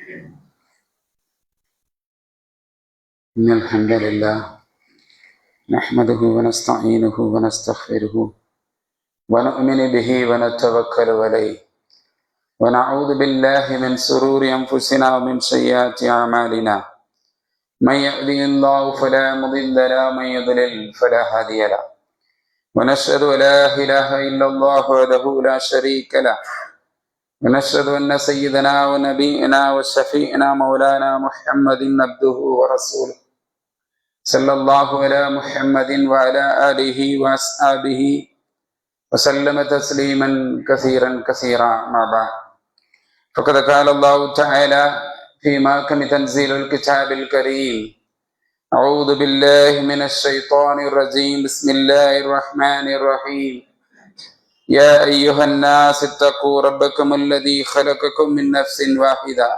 إن الحمد لله نحمده ونستعينه ونستغفره ونؤمن به ونتوكل عليه ونعوذ بالله من شرور أنفسنا ومن سيئات أعمالنا من يهده الله فلا مضل له ومن يضلل فلا هادي له ونشهد أن لا إله إلا الله وحده لا شريك له ونشهد أن سيدنا ونبينا وشفيعنا مولانا محمد عبده ورسوله صلى الله على محمد وعلى آله وأصحابه وسلم تسليما كثيرا كثيرا ما بعد فقد قال الله تعالى في محكم تنزيل الكتاب الكريم أعوذ بالله من الشيطان الرجيم بسم الله الرحمن الرحيم يا أيها الناس اتقوا ربكم الذي خلقكم من نفس واحدة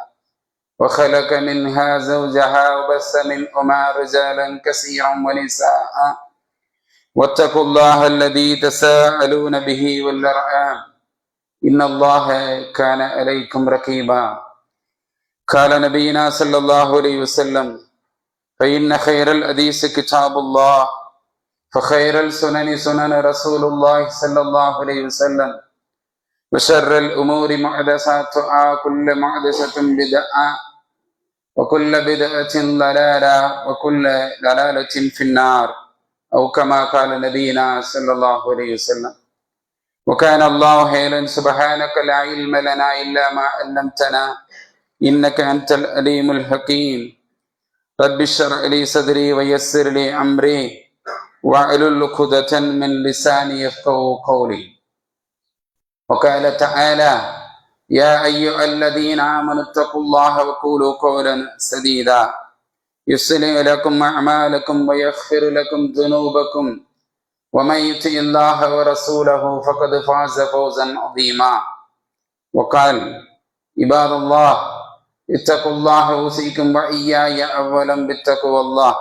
وخلق منها زوجها وبث منهما رجالا كثيرا ونساء واتقوا الله الذي تساءلون به والأرحام إن الله كان عليكم رقيبا قال نبينا صلى الله عليه وسلم فإن خير الحديث كتاب الله فخير السنن سنن رسول الله صلى الله عليه وسلم وشر الأمور محدثاتها كل محدثة بدعة وكل بدعة ضلالة وكل ضلالة في النار أو كما قال نبينا صلى الله عليه وسلم وكان الله حيلا سبحانك لا علم لنا إلا ما علمتنا إنك أنت العليم الحكيم رب اشرح لي صدري ويسر لي أمري واحلل عقدة من لساني يفقهوا قولي وقال تعالى يا أيها الذين آمنوا اتقوا الله وقولوا قولا سديدا يصلح لكم أعمالكم ويغفر لكم ذنوبكم ومن يطع الله ورسوله فقد فاز فوزا عظيما وقال عباد الله اتقوا الله أوصيكم وإياي أولا بتقوى الله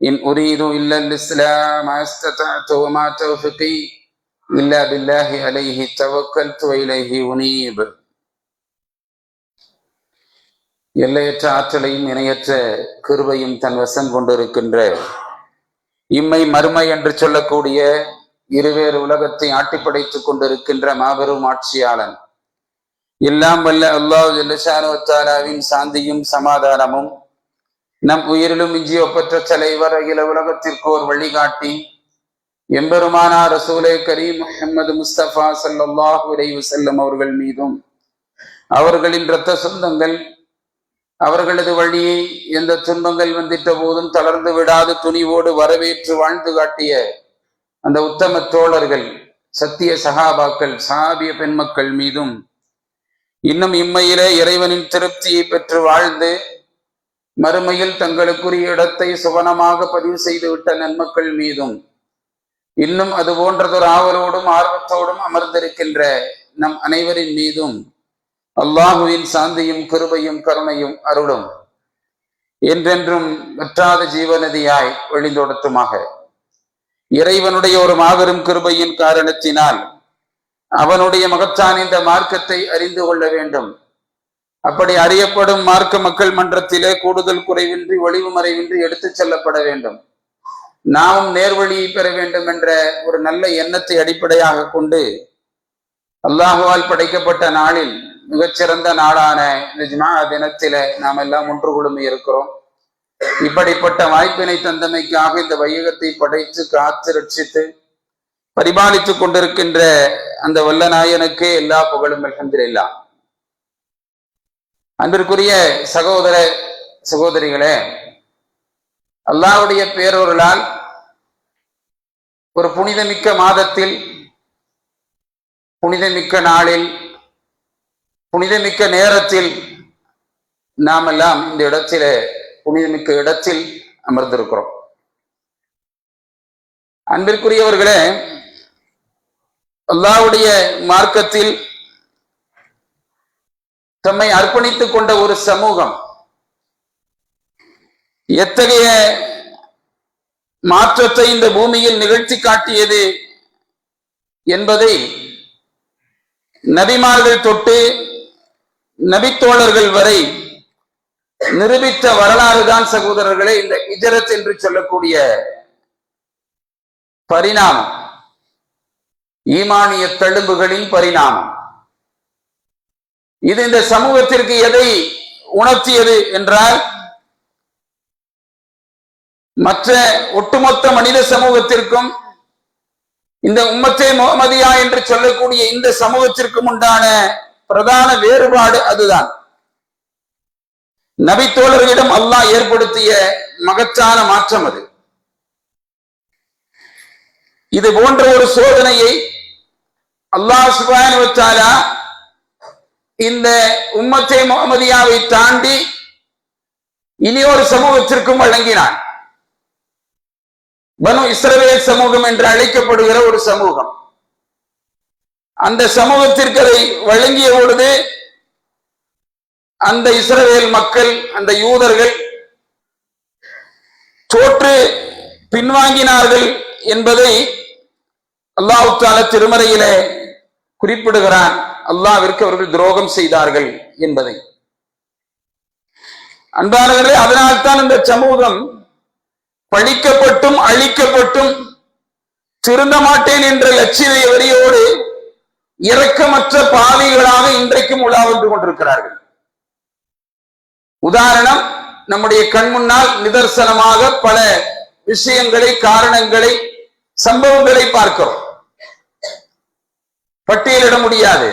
إن أريد إلا الإسلام ما استطعت وما توفيقي إلا بالله عليه توكلت وإليه أنيب. எல்லையற்ற ஆற்றலையும் இணையற்ற கிருபையும் தன் வசம் கொண்டிருக்கின்ற இம்மை மறுமை என்று சொல்லக்கூடிய இருவேறு உலகத்தை ஆட்டிப்படைத்துக் கொண்டிருக்கின்ற மாபெரும் ஆட்சியாளன் எல்லாம் வல்ல அல்லாஹ் ஜல்லஷானு தஆலாவின் சாந்தியும் சமாதானமும் நம் உயிரிலும் இஞ்சி ஒப்பற்ற தலைவர் அகில உலகத்திற்கு ஒரு வழிகாட்டி எம்பெருமானார் ரசூலே கரீம் முஹம்மது முஸ்தபா ஸல்லல்லாஹு அலைஹி வஸல்லம் அவர்கள் மீதும் அவர்களின் இரத்த சொந்தங்கள் அவர்களது வழியை எந்த துன்பங்கள் வந்திட்ட போதும் தளர்ந்து விடாது துணிவோடு வரவேற்று வாழ்ந்து காட்டிய அந்த உத்தம தோழர்கள் சத்திய சகாபாக்கள் சஹாபிய பெண்மக்கள் மீதும் இன்னும் இம்மையிலே இறைவனின் திருப்தியை பெற்று வாழ்ந்து மறுமையில் தங்களுக்குரிய இடத்தை சுவனமாக பதிவு செய்துவிட்ட நன்மக்கள் மீதும் இன்னும் அது போன்றதொரு ஆவலோடும் ஆர்வத்தோடும் அமர்ந்திருக்கின்ற நம் அனைவரின் மீதும் அல்லாஹுவின் சாந்தியும் கிருபையும் கருணையும் அருளும் என்றென்றும் வற்றாத ஜீவநதியாய் ஒளிந்தோடட்டுமாக. இறைவனுடைய ஒரு மாபெரும் கிருபையின் காரணத்தினால் அவனுடைய மகத்தான இந்த மார்க்கத்தை அறிந்து கொள்ள வேண்டும். அப்படி அறியப்படும் மார்க்க மக்கள் மன்றத்திலே கூடுதல் குறைவின்றி ஒளிவு மறைவின்றி எடுத்துச் செல்லப்பட வேண்டும். நாமும் நேர்வழியை பெற வேண்டும் என்ற ஒரு நல்ல எண்ணத்தை அடிப்படையாக கொண்டு அல்லாஹுவால் படைக்கப்பட்ட நாளில் மிகச்சிறந்த நாளான இந்த ஜுமா தினத்தில நாம் எல்லாம் ஒன்று குழுமி இருக்கிறோம். இப்படிப்பட்ட வாய்ப்பினை தந்தமைக்காக இந்த வையகத்தை படைத்து காத்து ரட்சித்து பரிபாலித்துக் கொண்டிருக்கின்ற அந்த வல்ல நாயனுக்கு எல்லா புகழும் அல்ஹம்துலில்லாஹ். அன்பிற்குரிய சகோதர சகோதரிகளே, அல்லாஹ்வுடைய பேரொருளால் ஒரு புனிதமிக்க மாதத்தில் புனிதமிக்க நாளில் புனிதமிக்க நேரத்தில் நாம் எல்லாம் இந்த இடத்திலே புனிதமிக்க இடத்தில் அமர்ந்திருக்கிறோம். அன்பிற்குரியவர்களே, அல்லாஹ்வுடைய மார்க்கத்தில் தம்மை அர்ப்பணித்துக் கொண்ட ஒரு சமூகம் எத்தகைய மாற்றத்தை இந்த பூமியில் நிகழ்த்தி காட்டியது என்பதை நபிமார்கள் தொட்டு நபித்தோழர்கள் வரை நிரூபித்த வரலாறு தான் சகோதரர்களே இந்த ஹிஜ்ரத் என்று சொல்லக்கூடிய பரிணாமம், ஈமானிய தழும்புகளின் பரிணாமம். இது இந்த சமூகத்திற்கு எதை உணர்த்தியது என்றால், மற்ற ஒட்டுமொத்த மனித சமூகத்திற்கும் இந்த உம்மத்தே முஹம்மதியா என்று சொல்லக்கூடிய இந்த சமூகத்திற்கும் உண்டான பிரதான வேறுபாடு அதுதான். நபி தோழர்களிடம் அல்லாஹ் ஏற்படுத்திய மகத்தான மாற்றம் அது. இது போன்ற ஒரு சோதனையை அல்லாஹ் சுப்ஹானஹு வ தஆலா இந்த உம்மத்தே முஹம்மதியாவை தாண்டி இனி ஒரு சமூகத்திற்கும் வழங்கினான். பனு இஸ்ரவேல் சமூகம் என்று அழைக்கப்படுகிற ஒரு சமூகம். அந்த சமூகத்திற்கு அதை வழங்கிய பொழுது அந்த இஸ்ரவேல் மக்கள், அந்த யூதர்கள் தோற்று பின்வாங்கினார்கள் என்பதை அல்லாஹ் தஆலா திருமறையிலே குறிப்பிடுகிறான். அல்லாஹ்விற்கு அவர்கள் துரோகம் செய்தார்கள் என்பதை. அன்பானவர்களே, அதனால்தான் இந்த சமூகம் பழிக்கப்பட்டும் அழிக்கப்பட்டும் திருந்த மாட்டேன் என்ற லட்சிய வரியோடு இரக்கமற்ற பாவிகளாக இன்றைக்கும் உலா வந்து கொண்டிருக்கிறார்கள். உதாரணம், நம்முடைய கண் முன்னால் நிதர்சனமாக பல விஷயங்களை, காரணங்களை, சம்பவங்களை பார்க்கிறோம். பட்டியலிட முடியாது.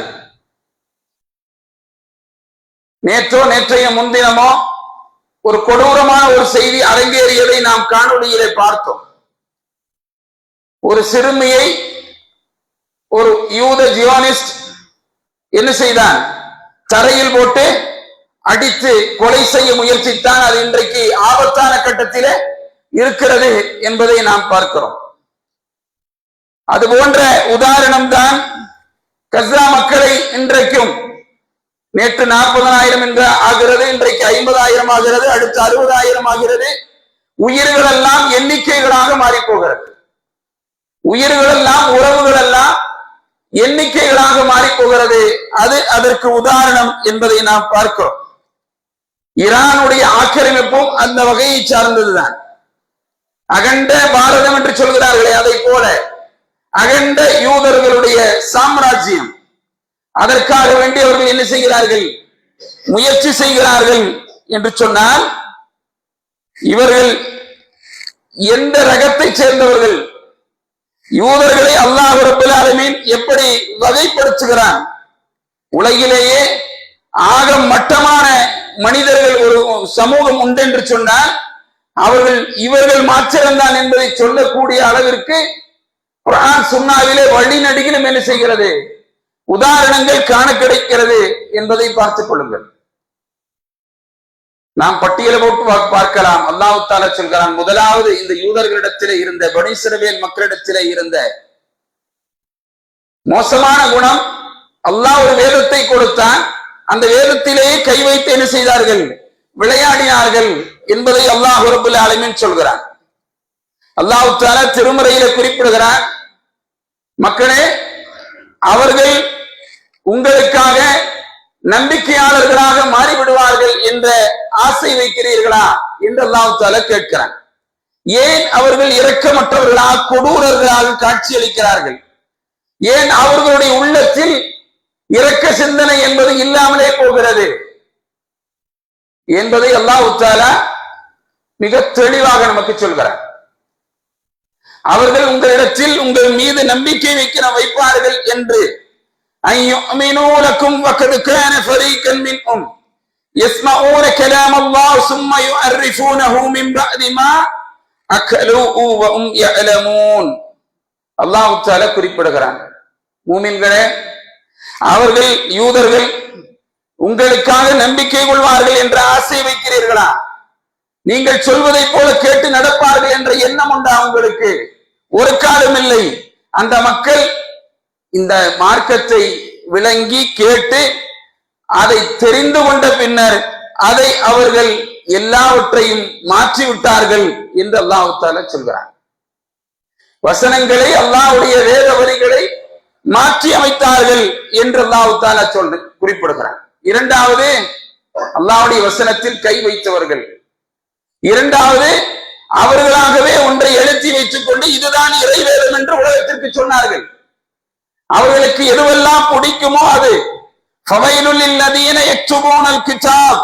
நேற்றோ நேற்றைய முன்தினமோ ஒரு கொடூரமான ஒரு செய்தி அரங்கேறியதை நாம் காணொளியிலே பார்த்தோம். ஒரு சிறுமியை ஒரு யூத ஜியோனிஸ்ட் என்ன செய்தான்? தரையில் போட்டு அடித்து கொலை செய்ய முயற்சித்தான். அது இன்றைக்கு ஆபத்தான கட்டத்திலே இருக்கிறது என்பதை நாம் பார்க்கிறோம். அது போன்ற உதாரணம் தான் கஸ்ஸா மக்களை இன்றைக்கும், நேற்று 40,000 என்று ஆகிறது, இன்றைக்கு 50,000 ஆகிறது, அடுத்து 60,000 ஆகிறது. உயிர்கள் எல்லாம் எண்ணிக்கைகளாக மாறி போகிறது. உயிர்கள் எல்லாம், உறவுகள் எல்லாம் எண்ணிக்கைகளாக மாறி போகிறது. அது அதற்கு உதாரணம் என்பதை நாம் பார்க்கிறோம். ஈரானுடைய ஆக்கிரமிப்பும் அந்த வகையை சார்ந்ததுதான். அகண்ட பாரதம் என்று சொல்கிறார்களே, அதை போல அகண்ட யூதர்களுடைய சாம்ராஜ்யம். அதற்காக வேண்டி அவர்கள் என்ன செய்கிறார்கள்? முயற்சி செய்கிறார்கள் என்று சொன்னால், இவர்கள் எந்த ரகத்தை சேர்ந்தவர்கள்? யூதர்களை அல்லாஹ் ரப்பல் ஆலமீன் எப்படி வகைப்படுத்துகிறான்? உலகிலேயே ஆக மட்டமான மனிதர்கள் ஒரு சமூகம் உண்டு என்று சொன்னால் அவர்கள் இவர்கள் மாத்திரம்தான் என்பதை சொல்லக்கூடிய அளவிற்கு குர்ஆன் சுன்னாவிலே வழிநடுகிலும் என்ன செய்கிறது? உதாரணங்கள் காண கிடைக்கிறது என்பதை பார்த்துக் கொள்ளுங்கள். நாம் பட்டியலை போட்டு பார்க்கலாம். அல்லாஹ் தஆலா சொல்கிறான், முதலாவது இந்த யூதர்களிடத்திலே இருந்த, பனி இஸ்ரவேல் மக்களிடத்திலே இருந்த மோசமான குணம், அல்லாஹ் ஒரு வேதத்தை கொடுத்தான், அந்த வேதத்திலேயே கை வைத்து என்ன செய்தார்கள்? விளையாடினார்கள் என்பதை அல்லாஹ் ரப்பல் ஆலமீன் சொல்கிறான். அல்லாஹ் தஆலா திருமறையிலே குறிப்பிடுகிறான், மக்களே, அவர்கள் உங்களுக்காக நம்பிக்கையாளர்களாக மாறிவிடுவார்கள் என்ற ஆசை வைக்கிறீர்களா என்று அல்லாஹ் தஆலா கேட்கிறான். ஏன் அவர்கள் இரக்கமற்றவர்களாக, கொடூரர்களாக காட்சியளிக்கிறார்கள்? ஏன் அவர்களுடைய உள்ளத்தில் இரக்க சிந்தனை என்பது இல்லாமலே போகிறது என்பதை அல்லாஹ் தஆலா மிக தெளிவாக நமக்கு சொல்கிறார். அவர்கள் உங்களிடத்தில், உங்கள் மீது நம்பிக்கை வைப்பார்கள் என்று أَيُؤْمِنُوا لَكُمْ وَقَدْ كَانَ فَرِيقٌ مِنْهُمْ يَسْمَعُونَ كَلَامَ اللَّهِ ثُمَّ يُحَرِّفُونَهُ مِنْ بَعْدِ مَا أَكَلُوهُ وَهُمْ يَعْلَمُونَ. அல்லாஹ் தஆலா குறிப்பிடுகிறான், மூமின்களே, அவர்கள், யூதர்கள் உங்களுக்காக நம்பிக்கை கொள்வார்கள் என்ற ஆசை வைக்கிறீர்களா? நீங்கள் சொல்வதை போல கேட்டு நடப்பார்கள் என்ற எண்ணம் உண்டா உங்களுக்கு? ஒரு காலம் இல்லை. அந்த மக்கள் இந்த மார்க்கத்தை விளங்கி கேட்டு அதை தெரிந்து கொண்ட பின்னர் அதை அவர்கள் எல்லாவற்றையும் மாற்றிவிட்டார்கள் என்று அல்லாஹ் தஆலா சொல்கிறான். வசனங்களை, அல்லாஹ்வுடைய வேத வரிகளை மாற்றி அமைத்தார்கள் என்று அல்லாஹ் தஆலா குறிப்பிடுகிறான். இரண்டாவது, அல்லாஹ்வுடைய வசனத்தில் கை வைத்தவர்கள். இரண்டாவது, அவர்களாகவே ஒன்றை எழுதி வைத்துக் கொண்டு இதுதான் இறைவேதம் என்று உலகத்திற்கு சொன்னார்கள். அவர்களுக்கு எதுவெல்லாம் பிடிக்குமோ அது. ஃபவைலுல் லல்லதீன யக்துபூனல் கிதாப்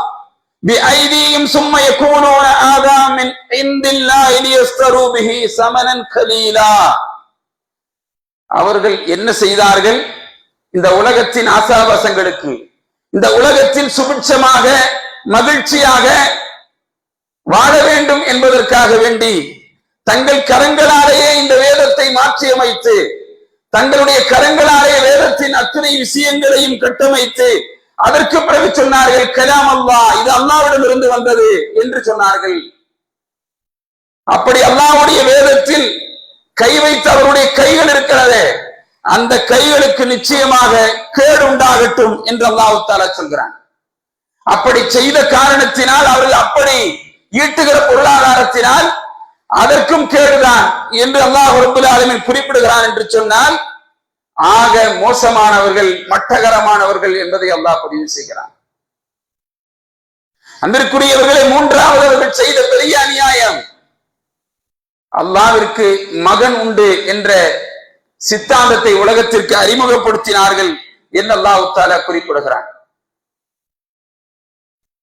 பிஐதீஹிம் சும்ம யகூலூன ஆதா மின் இன்தில்லாஹி லியஸ்தரூ பிஹி ஸமனன் கலீலா. அவர்கள் என்ன செய்தார்கள்? இந்த உலகத்தின் ஆசாபாசங்களுக்கு, இந்த உலகத்தில் சுபிட்சமாக மகிழ்ச்சியாக வாழ வேண்டும் என்பதற்காக வேண்டி தங்கள் கரங்களாலேயே இந்த வேதத்தை மாற்றியமைத்து, தங்களுடைய கரங்களாலே வேதத்தின் அத்தனை விஷயங்களையும் கட்டமைத்து, அதற்கு பிறகு சொன்னார்கள் கலாம் அல்லாஹ், இது அல்லாஹ்விடமிருந்து வந்தது என்று சொன்னார்கள். அப்படி அல்லாஹ்வுடைய வேதத்தில் கை வைத்து அவருடைய கைகள் இருக்கிறதே, அந்த கைகளுக்கு நிச்சயமாக கேடு உண்டாகட்டும் என்று அல்லாஹ் தஆலா சொல்கிறான். அப்படி செய்த காரணத்தினால், அவர்கள் அப்படி ஈட்டுகிற பொருளாதாரத்தினால் அதற்கும் கேடுதான் என்று அல்லாஹ் ரப்பல் ஆலமீன் குறிப்பிடுகிறான் என்று சொன்னால், ஆக மோசமானவர்கள், மட்டகரமானவர்கள் என்பதை அல்லாஹ் பதிவு செய்கிறான். அன்பிற்குரியவர்களை, மூன்றாவது அவர்கள் செய்த பெரிய அநியாயம், அல்லாஹ்விற்கு மகன் உண்டு என்ற சித்தாந்தத்தை உலகத்திற்கு அறிமுகப்படுத்தினார்கள் என்று அல்லாஹ் தஆலா குறிப்பிடுகிறான்.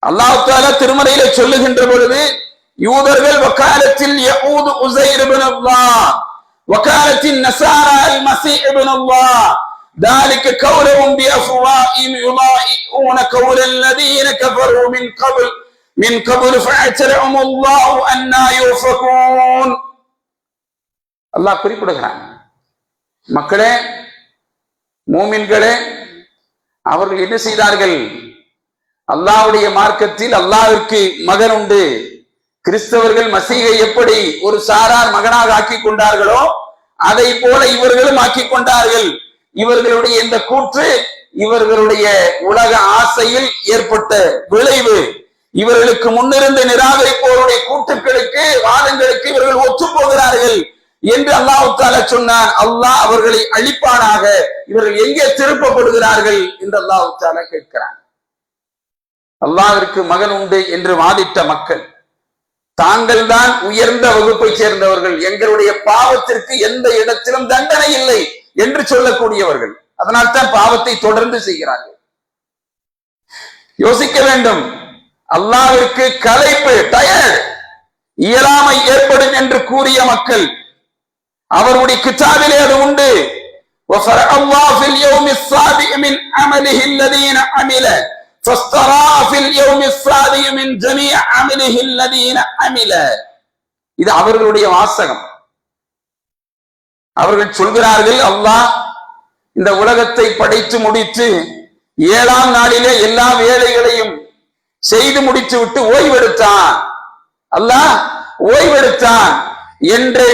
அல்லாஹ் தஆலா திருமறையிலே சொல்லுகின்ற பொழுது, யூதர்கள் வகாலத்தில் யஊது உஸைர் இப்னு அல்லாஹ் வகாலத்தின் நஸாரா அல் மஸீஹ் இப்னு அல்லாஹ் ذلك قولهم بأفواههم يضاهئون قول الذين كفروا من قبل فاعتلهم الله أنى يؤفكون. அல்லாஹ் குறிப்பிடுகிறான், மக்களே, மூமின்களே, அவர்கள் என்ன செய்தார்கள்? அல்லாஹ்வுடைய மார்க்கத்தில் அல்லாஹ்விற்கு மகன் உண்டு, கிறிஸ்தவர்கள் மசீகை எப்படி ஒரு சாரார் மகனாக ஆக்கி கொண்டார்களோ அதை போல இவர்களும் ஆக்கி கொண்டார்கள். இவர்களுடைய இந்த கூற்று இவர்களுடைய உலக ஆசையில் ஏற்பட்ட விளைவு. இவர்களுக்கு முன்னிருந்த நிராகரிப்போருடைய கூற்றுக்களுக்கு, வாதங்களுக்கு இவர்கள் ஒத்து போகிறார்கள் என்று அல்லாஹ் தஆலா சொன்னான். அல்லாஹ் அவர்களை அழிப்பானாக, இவர்கள் எங்கே திருப்பப்படுகிறார்கள் என்று அல்லாஹ் தஆலா கேட்கிறான். அல்லாஹ்விற்கு மகன் உண்டு என்று வாதிட்ட மக்கள், தாங்கள் தான் உயர்ந்த வகுப்பை சேர்ந்தவர்கள், எங்களுடைய பாவத்திற்கு எந்த இடத்திலும் தண்டனை இல்லை என்று சொல்லக்கூடியவர்கள், அதனால் தான் பாவத்தை தொடர்ந்து செய்கிறார்கள். யோசிக்க வேண்டும். அல்லாஹ்விற்கு களைப்பு, டயர்ட், இயலாமை ஏற்படும் என்று கூறிய மக்கள், அவருடைய கிதாபிலே அது உண்டு. وَفَرَعَ اللَّهُ فِي الْيَوْمِ السَّابِعِ مِنْ عَمَلِهِ الَّذِينَ عَمِلَ فَاسْتَرَاءَ فِي الْيَوْمِ السَّابِعِ مِنْ جَمِيعِ عَمَلِهِ الَّذِينَ عَمِلَ. இது அவர்களுடைய வாசகம். அவர்கள் சொல்கிறார்கள், அல்லாஹ் இந்த உலகத்தை படைத்து முடித்து 7ஆம் நாளிலே எல்லா வேலைகளையும் செய்து முடித்து விட்டு ஓய்வெடுத்தான், அல்லாஹ் ஓய்வெடுத்தான் என்று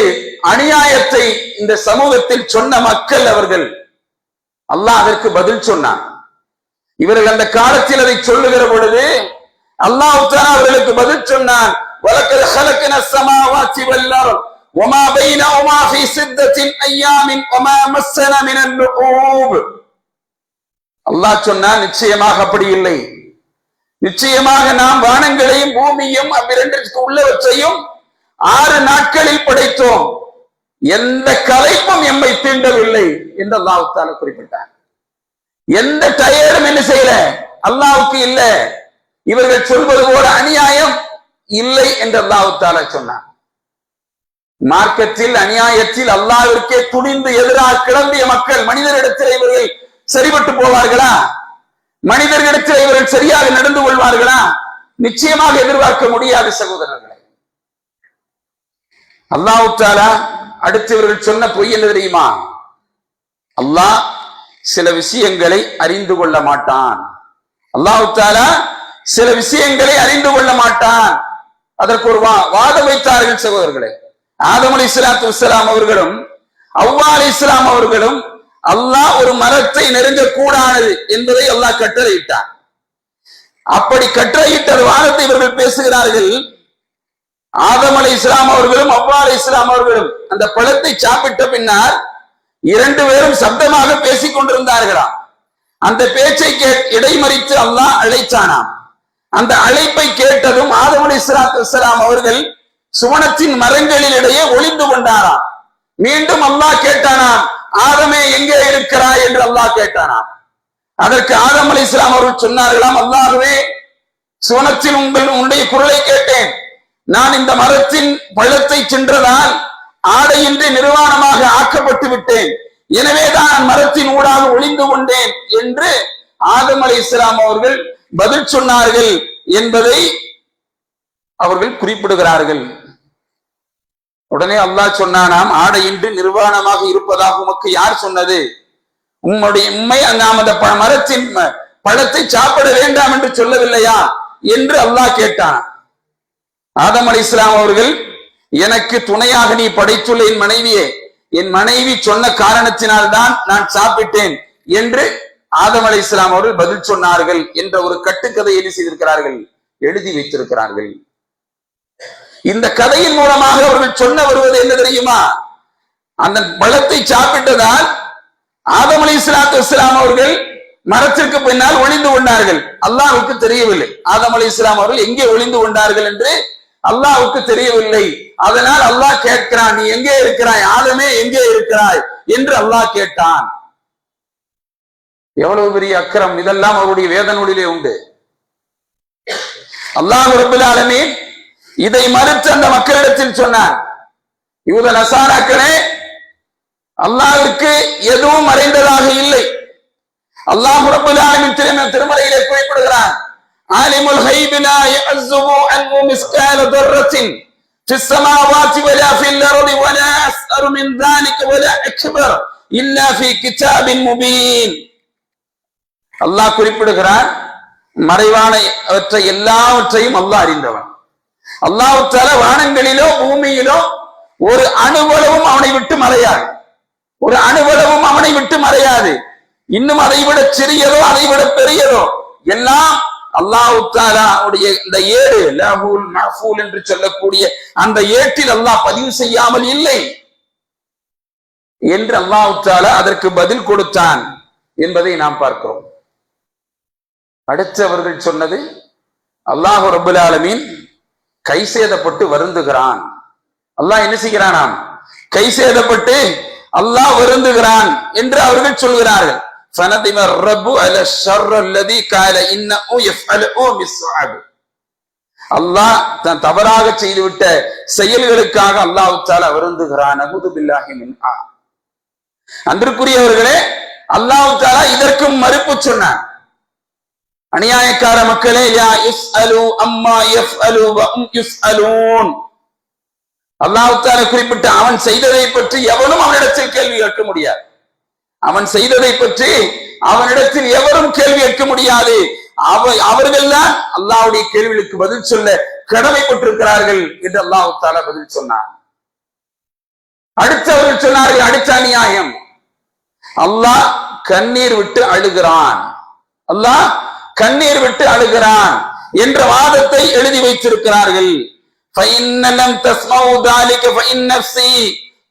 அநியாயத்தை இந்த சமூகத்தில் சொன்ன மக்கள் அவர்கள். அல்லாஹ் அதற்கு பதில் சொன்னான். இவர்கள் அந்த காலத்தில் அதை சொல்லுகிற பொழுது அல்லாஹ் தஆலா அவர்களுக்கு பதில் சொன்னான். வலக்கத் خلقنا السماوات والارض وما بينهما في 6 ايام وما مسنا من اللغوب. அல்லாஹ் சொன்னான், நிச்சயமாக அப்படி இல்லை, நிச்சயமாக நாம் வானங்களையும் பூமியையும் அவ்விரண்டிற்கு உள்ளவற்றையும் 6 நாட்களில் படைத்தோம், எந்த களைப்பும் எம்மை தீண்டவில்லை என்று அல்லாஹ் தஆலா குறிப்பிட்டார். எந்த டயர்டும் என்ன செய்யல, அல்லாஹ்வுக்கு இல்ல. இவர்கள் சொல்வது போல அநியாயம் இல்லை என்று அல்லாஹ் தஆலா சொன்னார். மார்க்கத்தில் அநியாயத்தில் அல்லாஹ்விற்கே துணிந்து எதிராக கிளம்பிய மக்கள், மனிதரிடத்தில் இவர்கள் சரிபட்டு போவார்களா? மனிதர்களிடத்தில் இவர்கள் சரியாக நடந்து கொள்வார்களா? நிச்சயமாக எதிர்பார்க்க முடியாது சகோதரர்களே. அல்லாஹ் தஆலா அடுத்து இவர்கள் சொன்ன பொய் என்ன தெரியுமா? அல்லாஹ் சில விஷயங்களை அறிந்து கொள்ள மாட்டான். அல்லாஹ் தஆலா சில விஷயங்களை அறிந்து கொள்ள மாட்டான். அதற்கு ஒரு வாதம் வைத்தார்கள் சகோதரர்களே. ஆதம் அலைஹிஸ்ஸலாத்து வஸ்ஸலாம் அவர்களும் ஹவ்வா அலைஹிஸ்ஸலாம் அவர்களும் அல்லாஹ் ஒரு மரத்தை நெருங்க கூடாது என்பதை அல்லாஹ் கட்டளையிட்டான். அப்படி கட்டளையிட்ட வாதத்தை இவர்கள் பேசுகிறார்கள். ஆதம் அலைஹிஸ்ஸலாம் அவர்களும் ஹவ்வா அலைஹிஸ்ஸலாம் அவர்களும் அந்த பழத்தை சாப்பிட்ட பின்னர் 2 பேரும் சப்தமாக பேசிக் கொண்டிருந்தார்களாம். அந்த பேச்சை இடைமறித்து அல்லாஹ் அழைத்தானாம். அந்த அழைப்பை கேட்டதும் ஆதம் அலைஹிஸ்ஸலாத்து வஸ்ஸலாம் அவர்கள் சுவனத்தின் மரங்களிடையே ஒளிந்து கொண்டாராம். மீண்டும் அல்லாஹ் கேட்டானாம், ஆதமே எங்கே இருக்கிறாய் என்று அல்லாஹ் கேட்டானாம். அதற்கு ஆதம் அலைஹிஸ்ஸலாம் அவர்கள் சொன்னார்களாம், அல்லாஹ்வே, சுவனத்தில் உங்களுடைய குரலை கேட்டேன். நான் இந்த மரத்தின் பழத்தை சென்றதால் ஆடையின்றி நிர்வாணமாக ஆக்கப்பட்டு விட்டேன். எனவேதான் நான் மரத்தின் ஊடாக ஒளிந்து கொண்டேன் என்று ஆதம் அலைஹிஸ்ஸலாம் அவர்கள் பதில் சொன்னார்கள் என்பதை அவர்கள் குறிப்பிடுகிறார்கள். உடனே அல்லாஹ் சொன்னானாம், ஆடையின்றி நிர்வாணமாக இருப்பதாக உமக்கு யார் சொன்னது? உம்மை நாம் அந்த மரத்தின் பழத்தை சாப்பிட வேண்டாம் என்று சொல்லவில்லையா என்று அல்லாஹ் கேட்டான். ஆதம் அலைஹிஸ்ஸலாம் அவர்கள், எனக்கு துணையாக நீ படைத்துள்ள என் மனைவி சொன்ன காரணத்தினால்தான் நான் சாப்பிட்டேன் என்று ஆதம் அலைஹிஸ்ஸலாம் அவர்கள் பதில் சொன்னார்கள் என்ற ஒரு கட்டுக்கதையை என்ன செய்திருக்கிறார்கள்? எழுதி வைத்திருக்கிறார்கள். இந்த கதையின் மூலமாக அவர்கள் சொல்ல வருவது என்ன தெரியுமா? அந்த பழத்தை சாப்பிட்டதால் ஆதம் அலைஹிஸ்ஸலாத்து வஸ்ஸலாம் அவர்கள் மரத்திற்கு பின்னால் ஒளிந்து கொண்டார்கள். அல்லாஹ்வுக்கு தெரியவில்லை ஆதம் அலைஹிஸ்ஸலாம் அவர்கள் எங்கே ஒளிந்து கொண்டார்கள் என்று அல்லாஹ்வுக்கு தெரியவில்லை. அதனால் அல்லாஹ் கேட்கிறான், நீ எங்கே இருக்கிறாய் ஆதமே, எங்கே இருக்கிறாய் என்று அல்லாஹ் கேட்டான். எவ்வளவு பெரிய அக்கிரம்! இதெல்லாம் அவருடைய வேத நூலிலே உண்டு. அல்லாஹ் ரப்பல் ஆலமீன் இதை மறுத்து அந்த மக்களிடத்தில் சொன்னார், யூத நசாராக்களே, அல்லாஹ்வுக்கு எதுவும் மறைந்ததாக இல்லை. அல்லாஹ் ரப்பல் ஆலமீன் திருமறையிலே குறிப்பிடுகிறான், ஆலிமுல் கைபி லா யஅஸுபு அன்ஹு மிஸ்கால தர்ரத்தின் ஃபிஸ் ஸமாவாதி வலா ஃபில் அர்தி வலா அஸ்அரு மின் ذلك வலா அக்பர் இல்லா ஃபீ கிதாபின் முபீன். அல்லாஹ் குறிப்பிடுகிறார், மறைவானவற்றை எல்லாவற்றையும் அல்லாஹ் அறிந்தவன். அல்லாஹ் தஆலா வானங்களிலோ பூமியிலோ ஒரு அணுவளவும் அவனை விட்டு மறையாது. ஒரு அணுவளவும் அவனை விட்டு மறையாது. இன்னும் அதை விட சிறியதோ அதை விட பெரியதோ எல்லாம் அல்லாஹ் தஆலாவுடைய இந்த ஏடு லஹுல் மஹ்ஃபூல் என்று சொல்லக்கூடிய அந்த ஏட்டில் அல்லாஹ் பதிவு செய்யாமல் இல்லை என்று அல்லாஹ் தஆலா அதற்கு பதில் கொடுத்தான் என்பதை நாம் பார்க்கிறோம். அடுத்து அவர்கள் சொன்னது, அல்லாஹ் ரப்பல் ஆலமீன் கை சேதப்பட்டு வருந்துகிறான். அல்லாஹ் என்ன செய்கிறானாம்? கை சேதப்பட்டு அல்லாஹ் வருந்துகிறான் என்று அவர்கள் சொல்கிறார்கள். فَنَدِمَ الرَّبُّ عَلَى الشَّرِّ الَّذِي قَالَ إِنَّهُ يَفْعَلُهُ بِالصَّعَبِ. அல்லாஹ் தான் தவறாக செய்துவிட்ட செயல்களுக்காக அல்லாஹ் தஆலா வருந்துகிறான். அஊது பில்லாஹி மின்ஹா. அன்பிற்குரியவர்களே, அல்லாஹ் தஆலா இதற்கும் மறுப்பு சொன்னான். அநியாயக்கார மக்களே, யா யுஸ்அலு அம்மா யஃப்அலு வ ஹும் யுஸ்அலூன். அல்லாஹ் தஆலா குறிப்பிட்ட அவன் செய்ததை பற்றி எவனும் அவனிடத்தில் கேள்வி கேட்க முடியாது. அவன் செய்ததை பற்றி அவனிடத்தில் எவரும் கேள்வி கேட்க முடியாது. அவர்கள் தான் அல்லாஹ்வுடைய கேள்விகளுக்கு பதில் சொல்ல கடமைப்பட்டிருக்கிறார்கள் என்று அல்லாஹ் தஆலா பதில் சொன்னான். அடுத்தவர்கள் சொன்னார்கள், அடுத்த அநியாயம், அல்லாஹ் கண்ணீர் விட்டு அழுகிறான். அல்லாஹ் கண்ணீர் விட்டு அழுகிறான் என்ற வாதத்தை எழுதி வைத்திருக்கிறார்கள். فَإِنَّ لَمْ تَسْمَعُوا ذَلِكَ فَإِنَّ نَفْسِي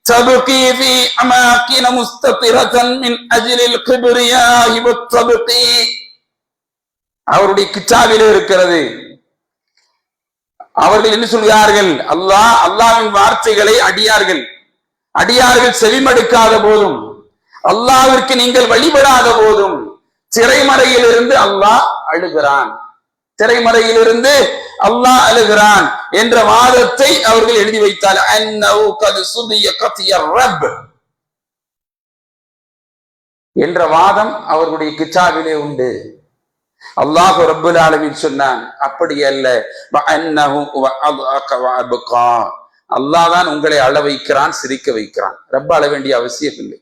تَبْكِي فِي أَمَاكِنَ مُسْتَطِرَةً مِنْ أَجْلِ الْكِبْرِيَاءِ وَالتَّبْقِي. அவருடைய கிதாபிலே இருக்கிறது. அவர்கள் என்ன சொல்கிறார்கள்? அல்லாஹ்வின் வார்த்தைகளை அடியார்கள் செவிமடுக்காத போதும், அல்லாஹ்விற்கு நீங்கள் வழிபடாத போதும் திரைமறையிலிருந்து அல்லாஹ் அழுகிறான், திரைமறையிலிருந்து அல்லாஹ் அழுகிறான் என்ற வாதத்தை அவர்கள் எழுதி வைத்தால் அன்னஹு கத் சுதிய கத்திய ரப் என்ற வாதம் அவர்களுடைய கிதாபிலே உண்டு. அல்லாஹ் ரப்பல் ஆலமீன் சொன்னான், அப்படி அல்ல, அன்னஹு வஅதக வஅபகா. அல்லாஹ் தான் உங்களை அழ வைக்கிறான், சிரிக்க வைக்கிறான். ரப்ப அழ வேண்டிய அவசியம் இல்லை.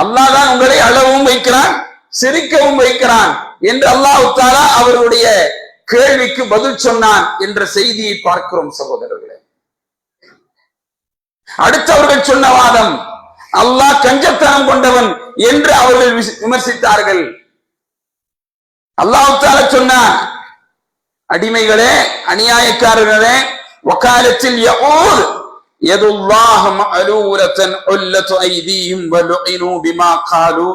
அல்லாஹ் தான் உங்களை அழவும் வைக்கிறான், சிரிக்கவும் வைக்கிறான் என்று அல்லாஹ் தஆலா அவருடைய கேள்விக்கு பதில் சொன்னான் என்ற செய்தியை பார்க்கிறோம் சகோதரர்களே. அடுத்தவர்கள் சொன்ன வாதம், அல்லாஹ் கஞ்சத்தனம் கொண்டவன் என்று அவர்கள் விமர்சித்தார்கள். அல்லாஹ் தஆலா சொன்னான், அடிமைகளே, அநியாயக்காரர்களே, வகாலத்தில் யஊல் யதுல்லாஹ் மஅலூலத்தன் உல்லத்து ஐதீஹிம் வலுஇனு பிமா காலு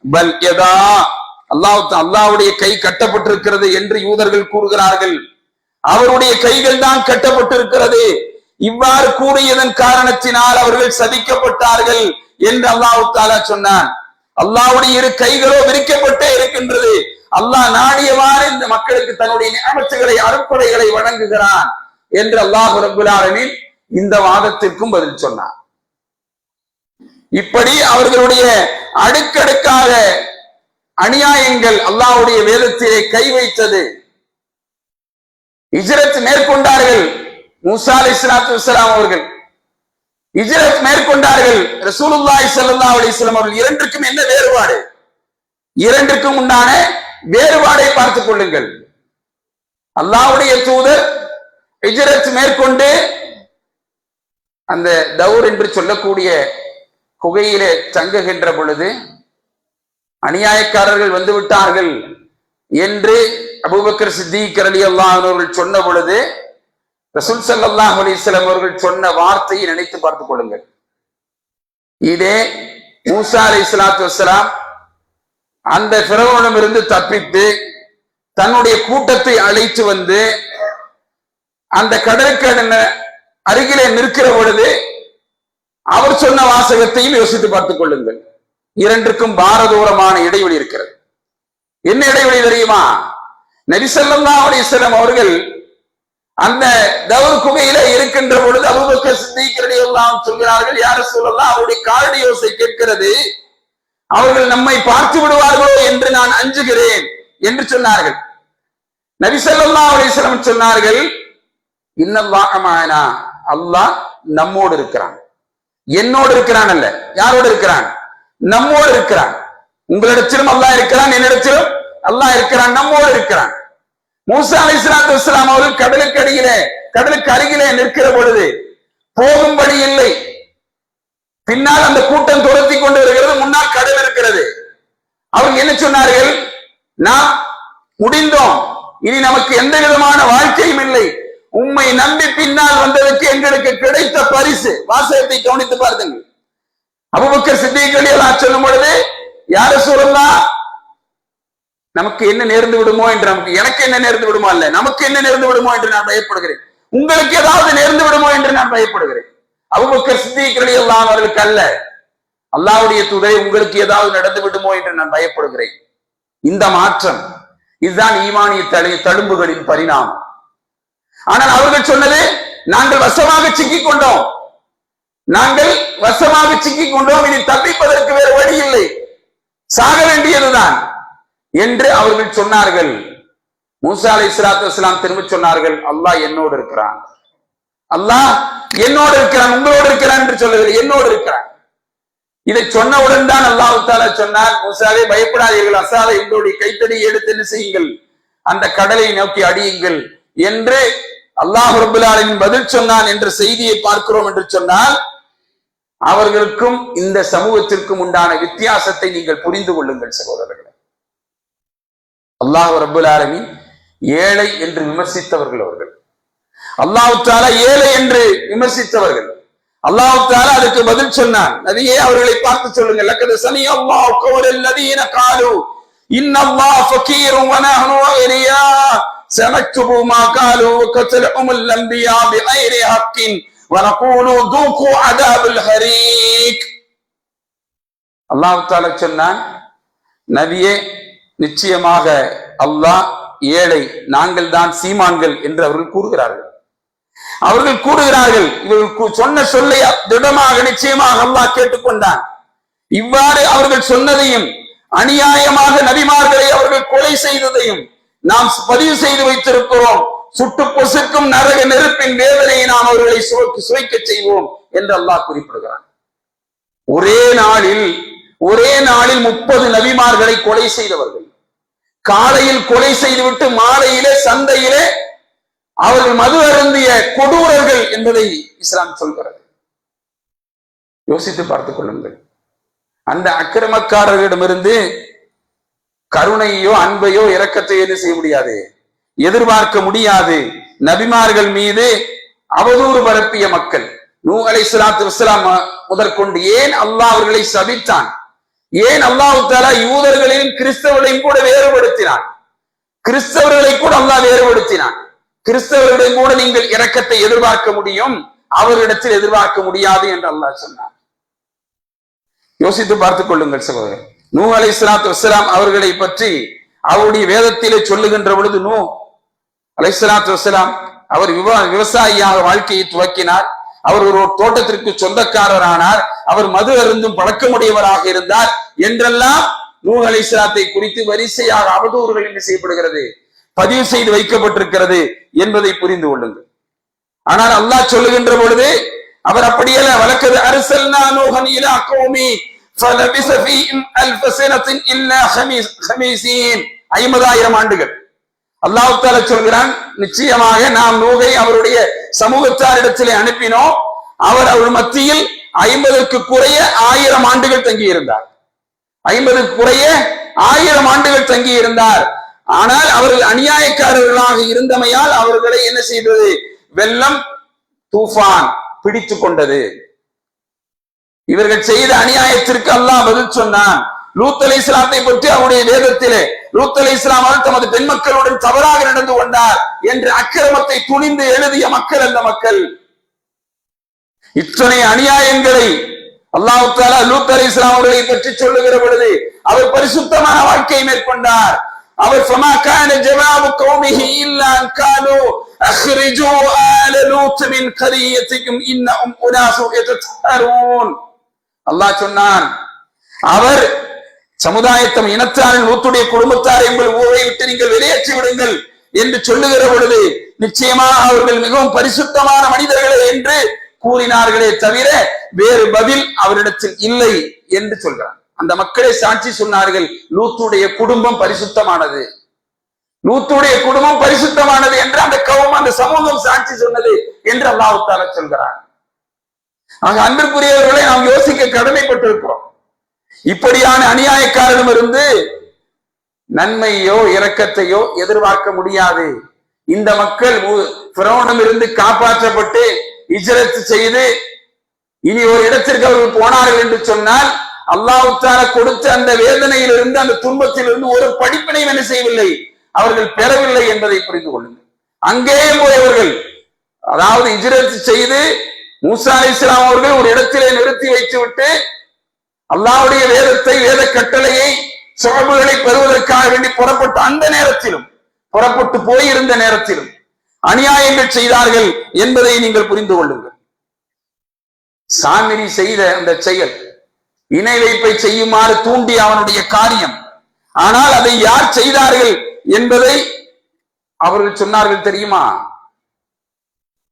பல் யதா அல்லாஹ்வுடைய கை கட்டப்பட்டிருக்கிறது என்று யூதர்கள் கூறுகிறார்கள். அவருடைய கைகள் தான் கட்டப்பட்டிருக்கிறது. இவ்வாறு கூறியதன் காரணத்தினால் அவர்கள் சதிக்கப்பட்டார்கள் என்று அல்லாஹ் தஆலா சொன்னான். அல்லாஹ்வுடைய இரு கைகளோ விரிக்கப்பட்டே இருக்கின்றது. அல்லாஹ் நாடியவாறு இந்த மக்களுக்கு தன்னுடைய நிஅமத்துகளை அருட்கொடைகளை வழங்குகிறான் என்று அல்லாஹ் ரப்பல் ஆலமீன் இந்த வாதத்திற்கும் பதில் சொன்னார். இப்படி அவர்களுடைய அடுக்கடுக்காக அநியாயங்கள் அல்லாஹ்வுடைய வேதத்திலே கை வைத்தது. ஹிஜ்ரத் மேற்கொண்டார்கள். மூசா அலைஹிஸ்ஸலாத்து வஸ்ஸலாம் அவர்கள் ஹிஜ்ரத் மேற்கொண்டார்கள். ரசூலுல்லாஹி ஸல்லல்லாஹு அலைஹி வஸல்லம் அவர்கள் இரண்டுக்கும் என்ன வேறுபாடு? இரண்டுக்கும் உண்டான வேறுபாடை பார்த்துக் கொள்ளுங்கள். அல்லாஹ்வுடைய தூதர் ஹிஜ்ரத் மேற்கொண்டு அந்த தௌர் என்று சொல்லக்கூடிய குகையிலே தங்குகின்ற பொழுது அநியாயக்காரர்கள் வந்து விட்டார்கள் என்று அபூபக்கர் சித்திக் ரலியல்லாஹு அன்ஹு அவர்கள் சொன்ன பொழுது ரசூல் ஸல்லல்லாஹு அலைஹி வஸல்லம் அவர்கள் சொன்ன வார்த்தையை நினைத்து பார்த்துக் கொள்ளுங்கள். இதே மூசா அலைஹிஸ்ஸலாத்து வஸ்ஸலாம் அந்த ஃபிரௌனிடமிருந்து தப்பித்து தன்னுடைய கூட்டத்தை அழைத்து வந்து அந்த கடலுக்கு அருகிலே நிற்கிற பொழுது அவர் சொன்ன வாசகத்தையும் யோசித்து பார்த்துக் கொள்ளுங்கள். இரண்டுக்கும் பாரதூரமான இடைவெளி இருக்கிறது. என்ன இடைவெளி தெரியுமா? நபி ஸல்லல்லாஹு அலைஹி வஸல்லம் அவர்கள் அந்த தௌர் குகையிலே இருக்கின்ற பொழுது அபூபக்கர் சித்திக் ரலியல்லாஹு அன்ஹு சொல்கிறார்கள், யா ரசூலல்லாஹ், அவருடைய காலடி ஓசை கேட்கிறது, அவர்கள் நம்மை பார்த்து விடுவார்களோ என்று நான் அஞ்சுகிறேன் என்று சொன்னார்கள். நபி ஸல்லல்லாஹு அலைஹி வஸல்லம் சொன்னார்கள், இன்னல்லாஹ மஅனா, அல்லாஹ் நம்மோடு இருக்கிறான். என்னோடு இருக்கிறான் அல்ல, யாரோடு இருக்கிறான்? நம்மோடு இருக்கிறான். உங்களிடத்திலும் அல்லாஹ் இருக்கிறான், என்னிடத்திலும் அல்லாஹ் இருக்கிறான், நம்மோடு இருக்கிறான். மூசா அலைஹிஸ்ஸலாத்து வஸ்ஸலாம் அவர்கள் கடலுக்கு அருகிலே நிற்கிற பொழுது போகும்படி இல்லை. பின்னால் அந்த கூட்டம் துரத்தி கொண்டு வருகிறது, முன்னால் கடல் இருக்கிறது. அவங்க என்ன சொன்னார்கள்? நாம் முடிந்தோம், இனி நமக்கு எந்த விதமான வாழ்க்கையும் இல்லை. உம்மை நம்பி பின்னால் வந்ததற்கு எங்களுக்கு கிடைத்த பரிசு. வாசகத்தை கவனித்து பாருங்கள். அபூபக்கர் சித்திக் ரலியல்லாஹு அன்ஹு சொல்லும் பொழுது, யா ரசூலல்லாஹ், நமக்கு என்ன நேர்ந்து விடுமோ என்று, எனக்கு என்ன நேர்ந்து விடுமோ அல்ல, நமக்கு என்ன நேர்ந்து விடுமோ என்று நான் பயப்படுகிறேன். உங்களுக்கு ஏதாவது நேர்ந்து விடுமோ என்று நான் பயப்படுகிறேன். அபூபக்கர் சித்திக் ரலியல்லாஹு அன்ஹு அவர்களுக்கு அல்ல, அல்லாஹ்வுடைய தூதரே, உங்களுக்கு ஏதாவது நடந்து விடுமோ என்று நான் பயப்படுகிறேன். இந்த மாற்றம், இதுதான் ஈமானிய தழும்புகளின் பரிணாமம். ஆனால் அவர்கள் சொன்னது, நாங்கள் வசமாக சிக்கிக் கொண்டோம், நாங்கள் வசமாக சிக்கிக் கொண்டோம், இனி தப்பிப்பதற்கு வேறு வழி இல்லை, சாக வேண்டியதுதான் என்று அவர்கள் சொன்னார்கள். மூசா அலைஹிஸ்ஸலாத்து வஸ்ஸலாம் திரும்ப சொன்னார்கள், அல்லாஹ் என்னோடு இருக்கிறான், அல்லாஹ் என்னோடு இருக்கிறான், உங்களோடு இருக்கிறான் என்று சொல்லவில்லை, என்னோடு இருக்கிறான். இதை சொன்னவுடன் தான் அல்லாஹ் தஆலா சொன்னார், மூசாவே பயப்படாதீர்கள், அசாதை உங்களுடைய கைத்தடி எடுத்து என்ன செய்யுங்கள், அந்த கடலை நோக்கி அடியுங்கள் என்று அல்லாஹ் ரப்பல் ஆலமீன் பதில் சொன்னான் என்ற செய்தியை பார்க்கிறோம். என்று சொன்னால் அவர்களுக்கும் இந்த சமூகத்திற்கும் உண்டான வித்தியாசத்தை நீங்கள் புரிந்து கொள்ளுங்கள் சகோதரர்களே. அல்லாஹ் ரப்பல் ஆலமீன் ஏழை என்று விமர்சித்தவர்கள் அவர்கள், அல்லாஹ் தஆலா ஏழை என்று விமர்சித்தவர்கள். அல்லாஹ் தஆலா அதுக்கு பதில் சொன்னான். நபியே, அவர்களை பார்த்து சொல்லுங்கள், லக்கத் ஸமிஅல்லாஹு கௌலல் லதீன காலு இன்னல்லாஹ ஃபகீரும் வ நஹ்னு அக்னியா சனக்துபு மா காலு வ கத்லஹுமுல் அன்பியா பிகைரி ஹக்கின் வ நகூலு தூகு அதாபுல் ஹரீக். அல்லாஹ் தஆலா சொன்னான், நபியே, நிச்சயமாக அல்லாஹ் ஏழை, நாங்கள் தான் சீமான்கள் என்று அவர்கள் கூறுகிறார்கள். அவர்கள் கூறுகிறார்கள், இவர்கள் சொன்ன சொல்லை திடமாக நிச்சயமாக அல்லாஹ் கேட்டுக்கொண்டான். இவ்வாறு அவர்கள் சொன்னதையும், அநியாயமாக நபிமார்களை அவர்கள் கொலை செய்ததையும் நாம் பதிவு செய்து வைத்திருக்கிறோம். சுட்டு பொசுக்கும் நரக நெருப்பின் வேதனையை நாம் அவர்களை சுவைக்க செய்வோம் என்று அல்லாஹ் குறிப்பிடுகிறான். ஒரே நாளில் 30 நபிமார்களை கொலை செய்தவர்கள், காலையில் கொலை செய்துவிட்டு மாலையிலே சந்தையிலே அவர்கள் மது அருந்திய கொடூரர்கள் என்பதை இஸ்லாம் சொல்கிறது. யோசித்து பார்த்துக் கொள்ளுங்கள். அந்த அக்கிரமக்காரர்களிடமிருந்து கருணையோ அன்பையோ இரக்கத்தையோ என்ன செய்ய முடியாது, எதிர்பார்க்க முடியாது. நபிமார்கள் மீது அவதூறு பரப்பிய மக்கள், நூஹ் அலைஹிஸ்ஸலாத்து வஸ்ஸலாம் முதற்கொண்டு ஏன் அல்லாஹ் அவர்களை சபித்தான்? ஏன் அல்லாஹ் தஆலா யூதர்களையும் கிறிஸ்தவர்களையும் கூட வேறுபடுத்தினான்? கிறிஸ்தவர்களை கூட அல்லாஹ் வேறுபடுத்தினான். கிறிஸ்தவர்களிடம் கூட நீங்கள் இரக்கத்தை எதிர்பார்க்க முடியும், அவர்களிடத்தில் எதிர்பார்க்க முடியாது என்று அல்லாஹ் சொன்னார். யோசித்து பார்த்துக் கொள்ளுங்கள் சகோதரர். நூஹ் அலைஹிஸ்ஸலாத்து வஸ்ஸலாம் அவர்களை பற்றி அவருடைய வேதத்திலே சொல்லுகின்ற பொழுது, நூஹ் அலைஹிஸ்ஸலாத்து வஸ்ஸலாம் அவர் விவசாயியாக வாழ்க்கையை துவக்கினார். அவர் ஒரு தோட்டத்திற்கு சொந்தக்காரரானார். அவர் மது அருந்தும் பழக்கமுடையவராக இருந்தார் என்றெல்லாம் நூஹ் அலைஹிஸ்ஸலாத்தை குறித்து வரிசையாக அவதூறுகள் என்ன செய்யப்படுகிறது, பதிவு செய்து வைக்கப்பட்டிருக்கிறது என்பதை புரிந்து கொள்ளுங்கள். ஆனால் அல்லாஹ் சொல்லுகின்ற பொழுது அவர் அப்படியல்ல. வலக்கது அர்சல்னா நூஹன் இலா கௌமி ஃபலபிஸ ஃபீஹிம் அல்ஃப ஸனத்தின் இல்லா 50,000 ஆண்டுகள். அல்லாஹ் தஆலா சொல்கிறான், நிச்சயமாக நாம் நூகை அவருடைய சமூகத்தாரிடத்திலே அனுப்பினோம். அவர் மத்தியில் 50க்கு குறைய 1000 ஆண்டுகள் தங்கியிருந்தார். 50க்கு குறைய 1000 ஆண்டுகள் தங்கியிருந்தார். ஆனால் அவர்கள் அநியாயக்காரர்களாக இருந்தமையால் அவர்களை என்ன செய்தது? வெள்ளம், தூஃபான் பிடித்து கொண்டது. இவர்கள் செய்த அநியாயத்திற்கு அல்லாஹ் பதில் சொன்னான். லூத் அலைஹிஸ்ஸலாத்தை பற்றி அவருடைய வேதத்திலே லூத் அலைஹிஸ்ஸலாம் அவர்கள் தமது பெண் மக்களுடன் தவறாக நடந்து கொண்டார் என்று அக்கிரமத்தை துணிந்து எழுதிய மக்கள் அந்த மக்கள். இத்தனை அநியாயங்களை அல்லாஹ் தஆலா லூத் அலைஹிஸ்ஸலாம் அவர்களை பற்றி சொல்லுகிற பொழுது அவர் பரிசுத்தமான வாழ்க்கையை மேற்கொண்டார். அவர் ஃபமா கான ஜவாபு கௌமிஹி இல்லா அன் காலு அக்ரிஜூ ஆல லூத் மின் கரியத்திக்கும் இன்னஹும் உனாசு யதஹரூன். அல்லாஹ் சொன்னான், அவர் சமுதாயத்தம் இனத்தாரின் லூத்துடைய குடும்பத்தாரை உங்கள் ஊரை விட்டு நீங்கள் வெளியேற்றி விடுங்கள் என்று சொல்லுகிற பொழுது நிச்சயமாக அவர்கள் மிகவும் பரிசுத்தமான மனிதர்களே என்று கூறினார்களே தவிர வேறு பதில் அவரிடத்தில் இல்லை என்று சொல்கிறார். அந்த மக்களே சாட்சி சொன்னார்கள், லூத்துடைய குடும்பம் பரிசுத்தமானது, லூத்துடைய குடும்பம் பரிசுத்தமானது என்று அந்த கௌம், அந்த சமூகம் சாட்சி சொன்னது என்று அல்லாஹ் தஆலா சொல்கிறார். ஆக அன்பிற்குரியவர்களை நாம் யோசிக்க கடமைப்பட்டிருக்கிறோம். இப்படியான அநியாயக்காரனும் இருந்து நன்மையோ இரக்கத்தையோ எதிர்பார்க்க முடியாது. இந்த மக்கள் ஃபிரௌனிடம் இருந்து காப்பாற்றப்பட்டு ஹிஜ்ரத் செய்து இனி ஒரு இடத்திற்கு அவர்கள் போனார்கள் என்று சொன்னால் அல்லாஹ் தஆலா கொடுத்த அந்த வேதனையிலிருந்து, அந்த துன்பத்திலிருந்து ஒரு படிப்பினையும் என்ன செய்யவில்லை, அவர்கள் பெறவில்லை என்பதை புரிந்து கொள்ளுங்கள். அங்கேயே போய் அவர்கள், அதாவது ஹிஜ்ரத் செய்து மூசா அலைஹிஸ்ஸலாம் அவர்கள் ஒரு இடத்திலே நிறுத்தி வைத்து விட்டு அல்லாஹ்வுடைய வேதத்தை, வேத கட்டளையை, சுஅபுகளை பெறுவதற்காக வேண்டி புறப்பட்ட அந்த நேரத்திலும், புறப்பட்டு போயிருந்த நேரத்திலும் அநியாயங்கள் செய்தார்கள் என்பதை நீங்கள் புரிந்து கொள்ளுங்கள். சாமிரி செய்த அந்த செயல் இணை வைப்பை செய்யுமாறு தூண்டிய அவனுடைய காரியம். ஆனால் அதை யார் செய்தார்கள் என்பதை அவர்கள் சொன்னார்கள் தெரியுமா?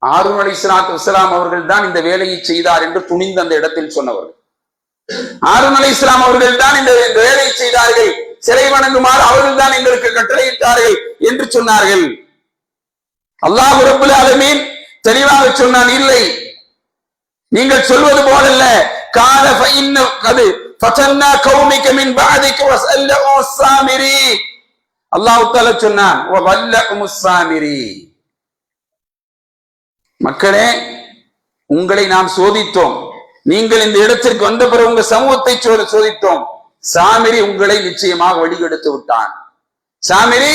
ஹாரூன் அலைஹிஸ்ஸலாத்து வஸ்ஸலாம் அவர்கள் தான் இந்த வேலையை செய்தார் என்று துணிந்து அந்த இடத்தில் சொன்னவர்கள். ஹாரூன் அலைஹிஸ்ஸலாம் அவர்கள் தான் இந்த வேலையை செய்தார்கள், சிலை வணங்குமாறு அவர்கள் தான் எங்களுக்கு கட்டளையிட்டார்கள் என்று சொன்னார்கள். அல்லாஹ் ரப்பல் ஆலமீன் தெளிவாக சொன்னான், இல்லை, நீங்கள் சொல்வது போலல்ல. கால ஃபஇன்ன கது ஃபதன்னா கௌமிக மின் பஅதிக வஸல்லஹு ஸாமிரி. அல்லாஹ் தஆலா சொன்னான், வல்லஹு ஸாமிரி. மக்களே, உங்களை நாம் சோதித்தோம். நீங்கள் இந்த இடத்திற்கு வந்த பிறகு உங்க சமூகத்தை சோதித்தோம். சாமிரி உங்களை நிச்சயமாக வழிகெடுத்து விட்டான், சாமிரி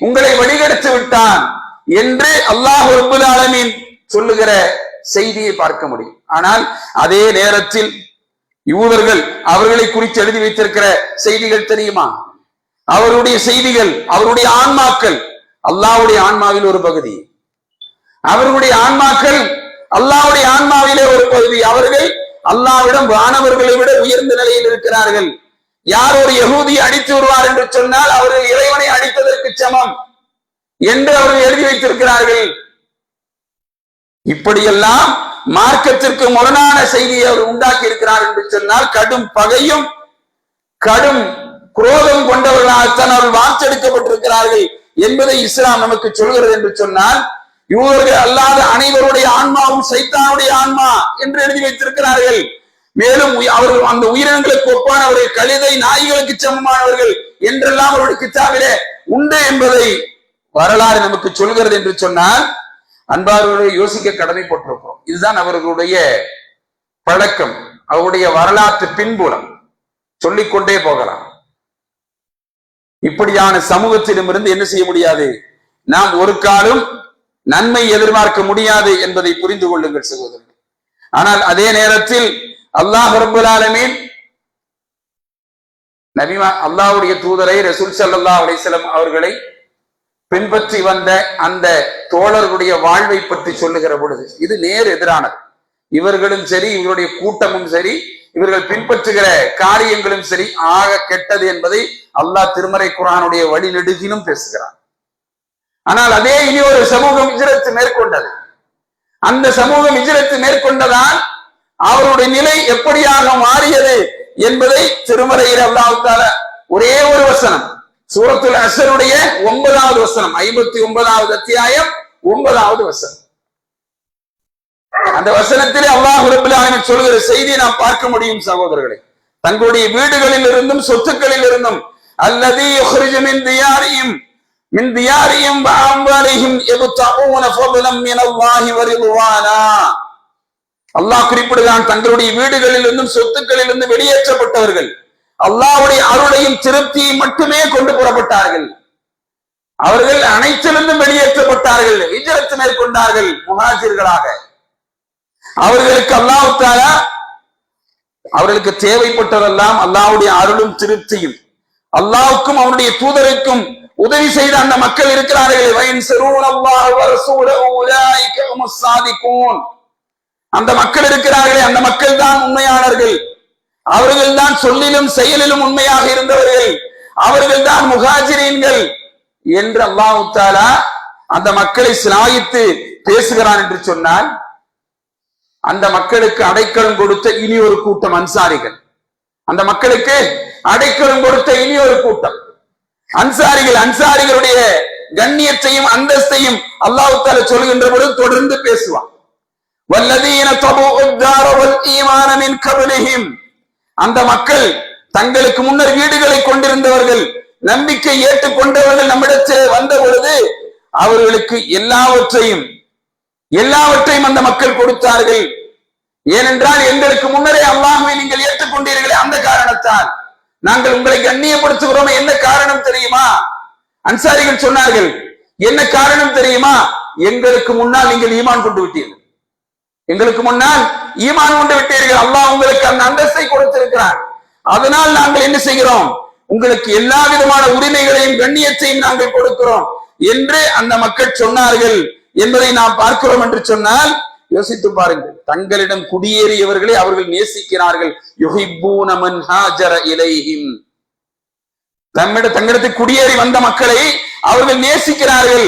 உங்களை வழிகெடுத்து விட்டான் என்று அல்லாஹ் ரப்பல் ஆலமீன் சொல்லுகிற செய்தியை பார்க்க முடியும். ஆனால் அதே நேரத்தில் யூதர்கள் அவர்களை குறித்து எழுதி வைத்திருக்கிற செய்திகள் தெரியுமா? அவருடைய செய்திகள், அவருடைய ஆன்மாக்கள் அல்லாஹ்வுடைய ஆன்மாவில் ஒரு பகுதி, அவர்களுடைய ஆன்மாக்கள் அல்லாஹ்வுடைய ஆன்மாவிலே ஒரு பகுதி. அவர்கள் அல்லாஹ்விடம் வானவர்களை விட உயர்ந்த நிலையில் இருக்கிறார்கள். யார் ஒரு யகூதியை அடித்து வருவார் என்று சொன்னால் அவர்கள் இறைவனை அடித்ததற்கு சமம் என்று அவர்கள் எழுதி வைத்திருக்கிறார்கள். இப்படியெல்லாம் மார்க்கத்திற்கு முரணான செய்தியை அவர் உண்டாக்கி இருக்கிறார் என்று சொன்னால் கடும் பகையும் கடும் குரோதம் கொண்டவர்களாகத்தான் அவர்கள் வார்த்தெடுக்கப்பட்டிருக்கிறார்கள் என்பதை இஸ்லாம் நமக்கு சொல்கிறது என்று சொன்னால், யூதர்கள் அல்லாத அனைவருடைய ஆன்மாவும் சைத்தானுடைய ஆன்மா என்று எழுதி வைத்திருக்கிறார்கள். மேலும் அவர்கள் அந்த உயிரினங்களுக்கு ஒப்பானவர்கள், கழுதை நாய்களுக்கு சமமானவர்கள் என்றெல்லாம் அவருடைய கித்தாபிலே உண்டு என்பதை வரலாறு நமக்கு சொல்கிறது என்று சொன்னால், அன்பார்களை யோசிக்க கடமைப்பட்டிருக்கிறோம். இதுதான் அவர்களுடைய பழக்கம், அவருடைய வரலாற்று பின்புலம். சொல்லிக்கொண்டே போகலாம். இப்படியான சமூகத்திடமிருந்து என்ன செய்ய முடியாது, நாம் ஒரு காலம் நன்மை எதிர்பார்க்க முடியாது என்பதை புரிந்து கொள்ளுங்கள் சகோதரர்கள். ஆனால் அதே நேரத்தில் அல்லாஹ் ரப்பல் ஆலமீன் அல்லாஹ்வுடைய தூதரை ரசூல் ஸல்லல்லாஹு அலைஹி வஸல்லம் அவர்களை பின்பற்றி வந்த அந்த தோழர்களுடைய வாழ்வை பற்றி சொல்லுகிற பொழுது இது நேர் எதிரானது. இவர்களும் சரி, இவருடைய கூட்டமும் சரி, இவர்கள் பின்பற்றுகிற காரியங்களும் சரி ஆக கெட்டது என்பதை அல்லாஹ் திருமறை குர்ஆனுடைய வழி நெடுகிலும் பேசுகிறான். ஆனால் அதே இனி ஒரு சமூகம் ஹிஜ்ரத் மேற்கொண்டது. அந்த சமூகம் ஹிஜ்ரத் மேற்கொண்டதால் அவருடைய நிலை எப்படியாக மாறியது என்பதை திருமறையில் அல்லாஹ் தஆலா ஒரே ஒரு வசனம், சூரத்துல் அஸ்ருடைய 9வது வசனம், 59வது அத்தியாயம் 9வது வசனம், அந்த வசனத்திலே அல்லாஹ் ரப்பல் ஆலமீன் சொல்கிற செய்தியை நாம் பார்க்க முடியும் சகோதரர்களே. தங்களுடைய வீடுகளில் இருந்தும் சொத்துக்களில் இருந்தும் அல்லதி யுக்ரிஜு மின் தியாரிஹிம் வ அம்வாலிஹிம் யப்தஊன ஃபضلا மின் அல்லாஹி வ ரிضவானா. அல்லாஹ் குறிப்பிடுகிறான், தங்களுடைய வீடுகளில் இருந்தும் சொத்துக்களில் இருந்து வெளியேற்றப்பட்டவர்கள் அல்லாஹ்வுடைய அருளையும் திருப்தியை மட்டுமே கொண்டு புறப்பட்டார்கள். அவர்கள் அனைத்திலிருந்தும் வெளியேற்றப்பட்டார்கள், ஹிஜ்ரத் மேற்கொண்டார்கள் முஹாஜிர்களாக. அவர்களுக்கு அல்லாஹ் தஆலா அவர்களுக்கு தேவைப்பட்டதெல்லாம் அல்லாஹ்வுடைய அருளும் திருப்தியும், அல்லாஹ்வுக்கும் அவருடைய தூதருக்கும் உதவி செய்த அந்த மக்கள் இருக்கிறார்கள். அந்த மக்கள் இருக்கிறார்களே, அந்த மக்கள் தான் உண்மையாளர்கள். அவர்கள் தான் சொல்லிலும் செயலிலும் உண்மையாக இருந்தவர்கள். அவர்கள் தான் முஹாஜிரீன்கள் என்று அல்லாஹ் தஆலா அந்த மக்களை சிலாயித்து பேசுகிறான் என்று சொன்னால், அந்த மக்களுக்கு அடைக்கலம் கொடுத்த இனி ஒரு கூட்டம் அன்சாரிகள், அந்த மக்களுக்கு அடைக்கலம் கொடுத்த இனி ஒரு கூட்டம் அன்சாரிகள். அன்சாரிகளுடைய கண்ணியத்தையும் அந்தஸ்தையும் அல்லாஹ் தஆலா சொல்கின்ற பொழுது தொடர்ந்து பேசுவான். வல்லதீன தபுஉத் தார வல் ஈமான மின் கப்லிஹிம், அந்த மக்கள் தங்களுக்கு முன்னர் வீடுகளை கொண்டிருந்தவர்கள், நம்பிக்கை ஏற்றுக்கொண்டவர்கள் நம்மிடத்தில் வந்த பொழுது அவர்களுக்கு எல்லாவற்றையும் அந்த மக்கள் கொடுத்தார்கள். ஏனென்றால் எங்களுக்கு முன்னரே அல்லாஹ்வை நீங்கள் ஏற்றுக்கொண்டீர்களே, அந்த காரணத்தால் நாங்கள் உங்களை கண்ணியப்படுத்துகிறோம். என்ன காரணம் தெரியுமா? அன்சாரிகள் சொன்னார்கள், என்ன காரணம் தெரியுமா? எங்களுக்கு முன்னால் நீங்கள் ஈமான் கொண்டு விட்டீர்கள், எங்களுக்கு முன்னால் ஈமான் கொண்டு விட்டீர்கள். அல்லாஹ் உங்களுக்கு அந்த அந்தஸ்தை கொடுத்திருக்கிறார். அதனால் நாங்கள் என்ன செய்கிறோம், உங்களுக்கு எல்லா விதமான உரிமைகளையும் கண்ணியத்தையும் நாங்கள் கொடுக்கிறோம் என்று அந்த மக்கள் சொன்னார்கள் என்பதை நாம் பார்க்கிறோம். என்று சொன்னால் யோசித்து பாருங்கள், தங்களிடம் குடியேறியவர்களை அவர்கள் நேசிக்கிறார்கள். யுஹிப்பூன மன் ஹாஜர இலைஹிம், தங்களிடத்தில் குடியேறி வந்த மக்களை அவர்கள் நேசிக்கிறார்கள்.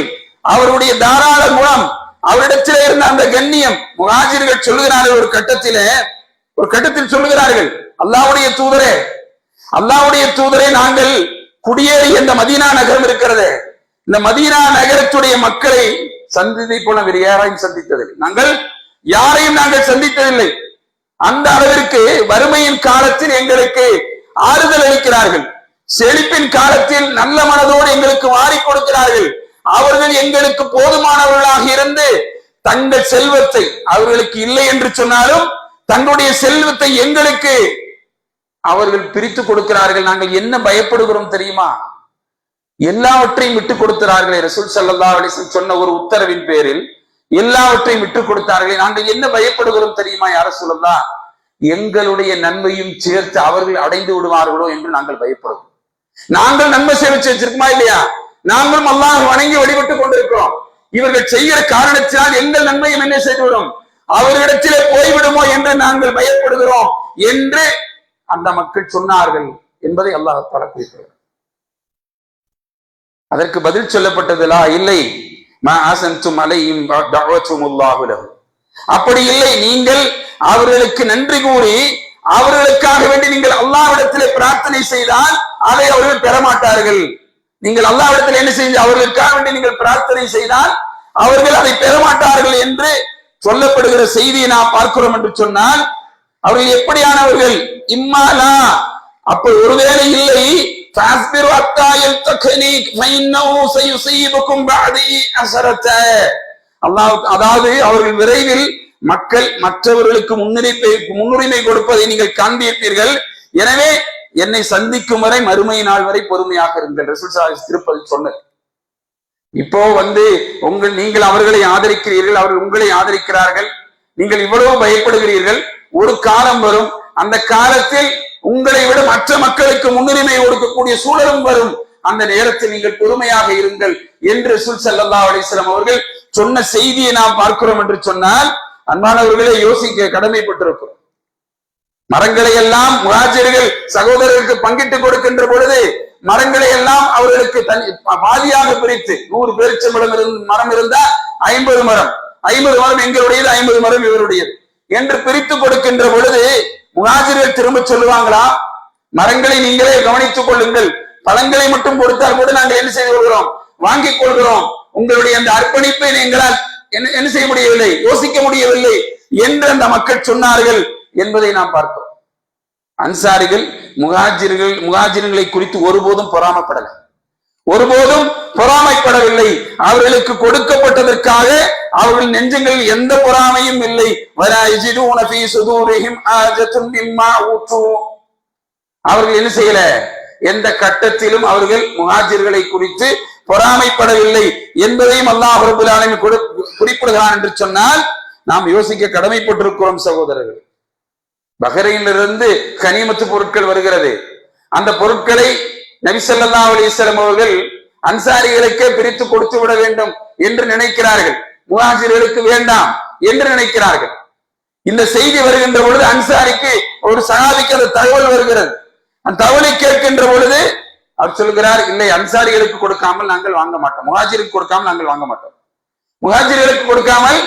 அவருடைய தாராள குணம், அவரிடத்திலே இருந்த அந்த கண்ணியம். முஹாஜிர்கள் சொல்லுகிறார்கள், ஒரு கட்டத்தில் சொல்லுகிறார்கள், அல்லாஹ்வுடைய தூதரே நாங்கள் குடியேறி இந்த மதீனா நகரம் இருக்கிறது, இந்த மதீனா நகரத்துடைய மக்களை சந்தித்தை போல வேறு யாரையும் சந்தித்ததில்லை, நாங்கள் சந்தித்ததில்லை. அந்த அளவிற்கு வறுமையின் காலத்தில் எங்களுக்கு ஆறுதல் அளிக்கிறார்கள், செழிப்பின் காலத்தில் நல்ல மனதோடு எங்களுக்கு வாரி கொடுக்கிறார்கள். அவர்கள் எங்களுக்கு போதுமானவர்களாக இருந்து தங்கள் செல்வத்தை, அவர்களுக்கு இல்லை என்று சொன்னாலும் தங்களுடைய செல்வத்தை எங்களுக்கு அவர்கள் பிரித்து கொடுக்கிறார்கள். நாங்கள் என்ன பயப்படுகிறோம் தெரியுமா? எல்லாவற்றையும் விட்டுக் கொடுக்கிறார்களே. ரசூல் ஸல்லல்லாஹு அலைஹி வஸல்லம் சொன்ன ஒரு உத்தரவின் பேரில் எல்லாவற்றையும் விட்டுக் கொடுத்தார்களே. நாங்கள் என்ன பயப்படுகிறோம் தெரியுமா? யா ரசூலல்லாஹ், எங்களுடைய நன்மையும் சேர்த்து அவர்கள் அடைந்து விடுவார்களோ என்று நாங்கள் பயப்படுகிறோம். நாங்கள் நன்மை சேமிச்சு வச்சிருக்கோமா இல்லையா? நாங்களும் அல்லாஹ் வணங்கி வழிபட்டுக் கொண்டிருக்கிறோம். இவர்கள் செய்கிற காரணத்தினால் எங்கள் நன்மையும் என்ன செய்துவிடும், அவர்களிடத்திலே போய்விடுமோ என்று நாங்கள் பயப்படுகிறோம் என்று அந்த மக்கள் சொன்னார்கள் என்பதை அல்லாஹ் தஆலா குறிப்பிடுகிறார். அதற்கு பதில் சொல்லப்பட்டதுலா இல்லை, மா அஸன்தும் அலைஹிம் தஅவத்துமுல்லாஹு லஹு, அப்படி இல்லை, நீங்கள் அவர்களுக்கு நன்றி கூறி அவர்களுக்காக வேண்டி நீங்கள் அல்லாஹ்விடத்திலே பிரார்த்தனை செய்தால் அதை அவர்கள் பெறமாட்டார்கள். நீங்கள் அல்லாஹ்விடத்தில் என்ன செய்து அவர்களுக்காக வேண்டி நீங்கள் பிரார்த்தனை செய்தால் அவர்கள் அதை பெறமாட்டார்கள் என்று சொல்லப்படுகிற செய்தியை நாம் பார்க்கிறோம். என்று சொன்னால் அவர்கள் எப்படியானவர்கள்? இம்மாலா, அப்ப ஒருவேளை இல்லை, அதாவது அவர்கள் விரைவில் மக்கள் மற்றவர்களுக்கு முன்னுரிமை கொடுப்பதை நீங்கள் காண்பிப்பீர்கள். எனவே என்னை சந்திக்கும் வரை மறுமை நாள் வரை பொறுமையாக இருங்கள். ரசூல் ஸல்லல்லாஹு அலைஹி வஸல்லம் திருப்பதி சொன்னது. இப்போ நீங்கள் அவர்களை ஆதரிக்கிறீர்கள், அவர்கள் உங்களை ஆதரிக்கிறார்கள், நீங்கள் இவ்வளவு பயப்படுகிறீர்கள். ஒரு காலம் வரும், அந்த காலத்தில் உங்களை விட மற்ற மக்களுக்கு முன்னுரிமை கொடுக்கக்கூடிய சூழலும் வரும். அந்த நேரத்தில் நீங்கள் பொறுமையாக இருங்கள் என்று ரசூல் ஸல்லல்லாஹு அலைஹி வஸல்லம் அவர்கள் சொன்ன செய்தியை நாம் பார்க்கிறோம் என்று சொன்னால், அன்பானவர்களை யோசிக்க கடமைப்பட்டிருக்கிறோம். மரங்களை எல்லாம் முஹாஜிர்கள் சகோதரர்களுக்கு பங்கிட்டு கொடுக்கின்ற பொழுது மரங்களை எல்லாம் அவர்களுக்கு பாதியாக பிரித்து 100 பேரிச்சம்பழம் மரம் இருந்தா 50 மரம், 50 மரம் எங்களுடையது, 50 மரம் இவருடையது என்று பிரித்து கொடுக்கின்ற பொழுது முஹாஜிர்கள் திரும்ப சொல்லுவாங்களா, மரங்களை நீங்களே கவனித்துக் கொள்ளுங்கள், பழங்களை மட்டும் கொடுத்தால் கூட நாங்கள் என்ன செய்து கொள்கிறோம், வாங்கிக் கொள்கிறோம், உங்களுடைய அந்த அர்ப்பணிப்பை எங்களால் என்ன செய்ய முடியவில்லை, யோசிக்க முடியவில்லை என்று அந்த மக்கள் சொன்னார்கள் என்பதை நாம் பார்க்கிறோம். அன்சாரிகள் முஹாஜிர்களை குறித்து ஒருபோதும் பொறாமைப்படலை, ஒருபோதும் பொறாமைப்படவில்லை. அவர்களுக்கு கொடுக்கப்பட்டதற்காக அவர்கள் நெஞ்சங்களில் எந்த பொறாமையும் இல்லை. அவர்கள் என்ன செய்யல, எந்த கட்டத்திலும் அவர்கள் முஹாஜிர்களை குறித்து பொறாமைப்படவில்லை என்பதையும் அல்லாஹ் ரப்பல் ஆலமீன் குறிப்பிடுகிறான் என்று சொன்னால் நாம் யோசிக்க கடமைப்பட்டிருக்கிறோம் சகோதரர்கள். பஹ்ரைனிலிருந்து கனிமத்து பொருட்கள் வருகிறது. அந்த பொருட்களை நபி ஸல்லல்லாஹு அலைஹி வஸல்லம் அவர்கள் அன்சாரிகளுக்கே பிரித்து கொடுத்து விட வேண்டும் என்று நினைக்கிறார்கள், முஹாஜிர்களுக்கு வேண்டாம் என்று நினைக்கிறார்கள். இந்த செய்தி வருகின்ற பொழுது அன்சாரிக்கு ஒரு சஹாபிக்கு அந்த தகவல் வருகிறது. அந்த தகவலை கேட்கின்ற பொழுது அவர் சொல்கிறார், இல்லை, அன்சாரிகளுக்கு கொடுக்காமல் நாங்கள் வாங்க மாட்டோம், முஹாஜிருக்கு கொடுக்காமல் நாங்கள் வாங்க மாட்டோம், முஹாஜிர்களுக்கு கொடுக்காமல்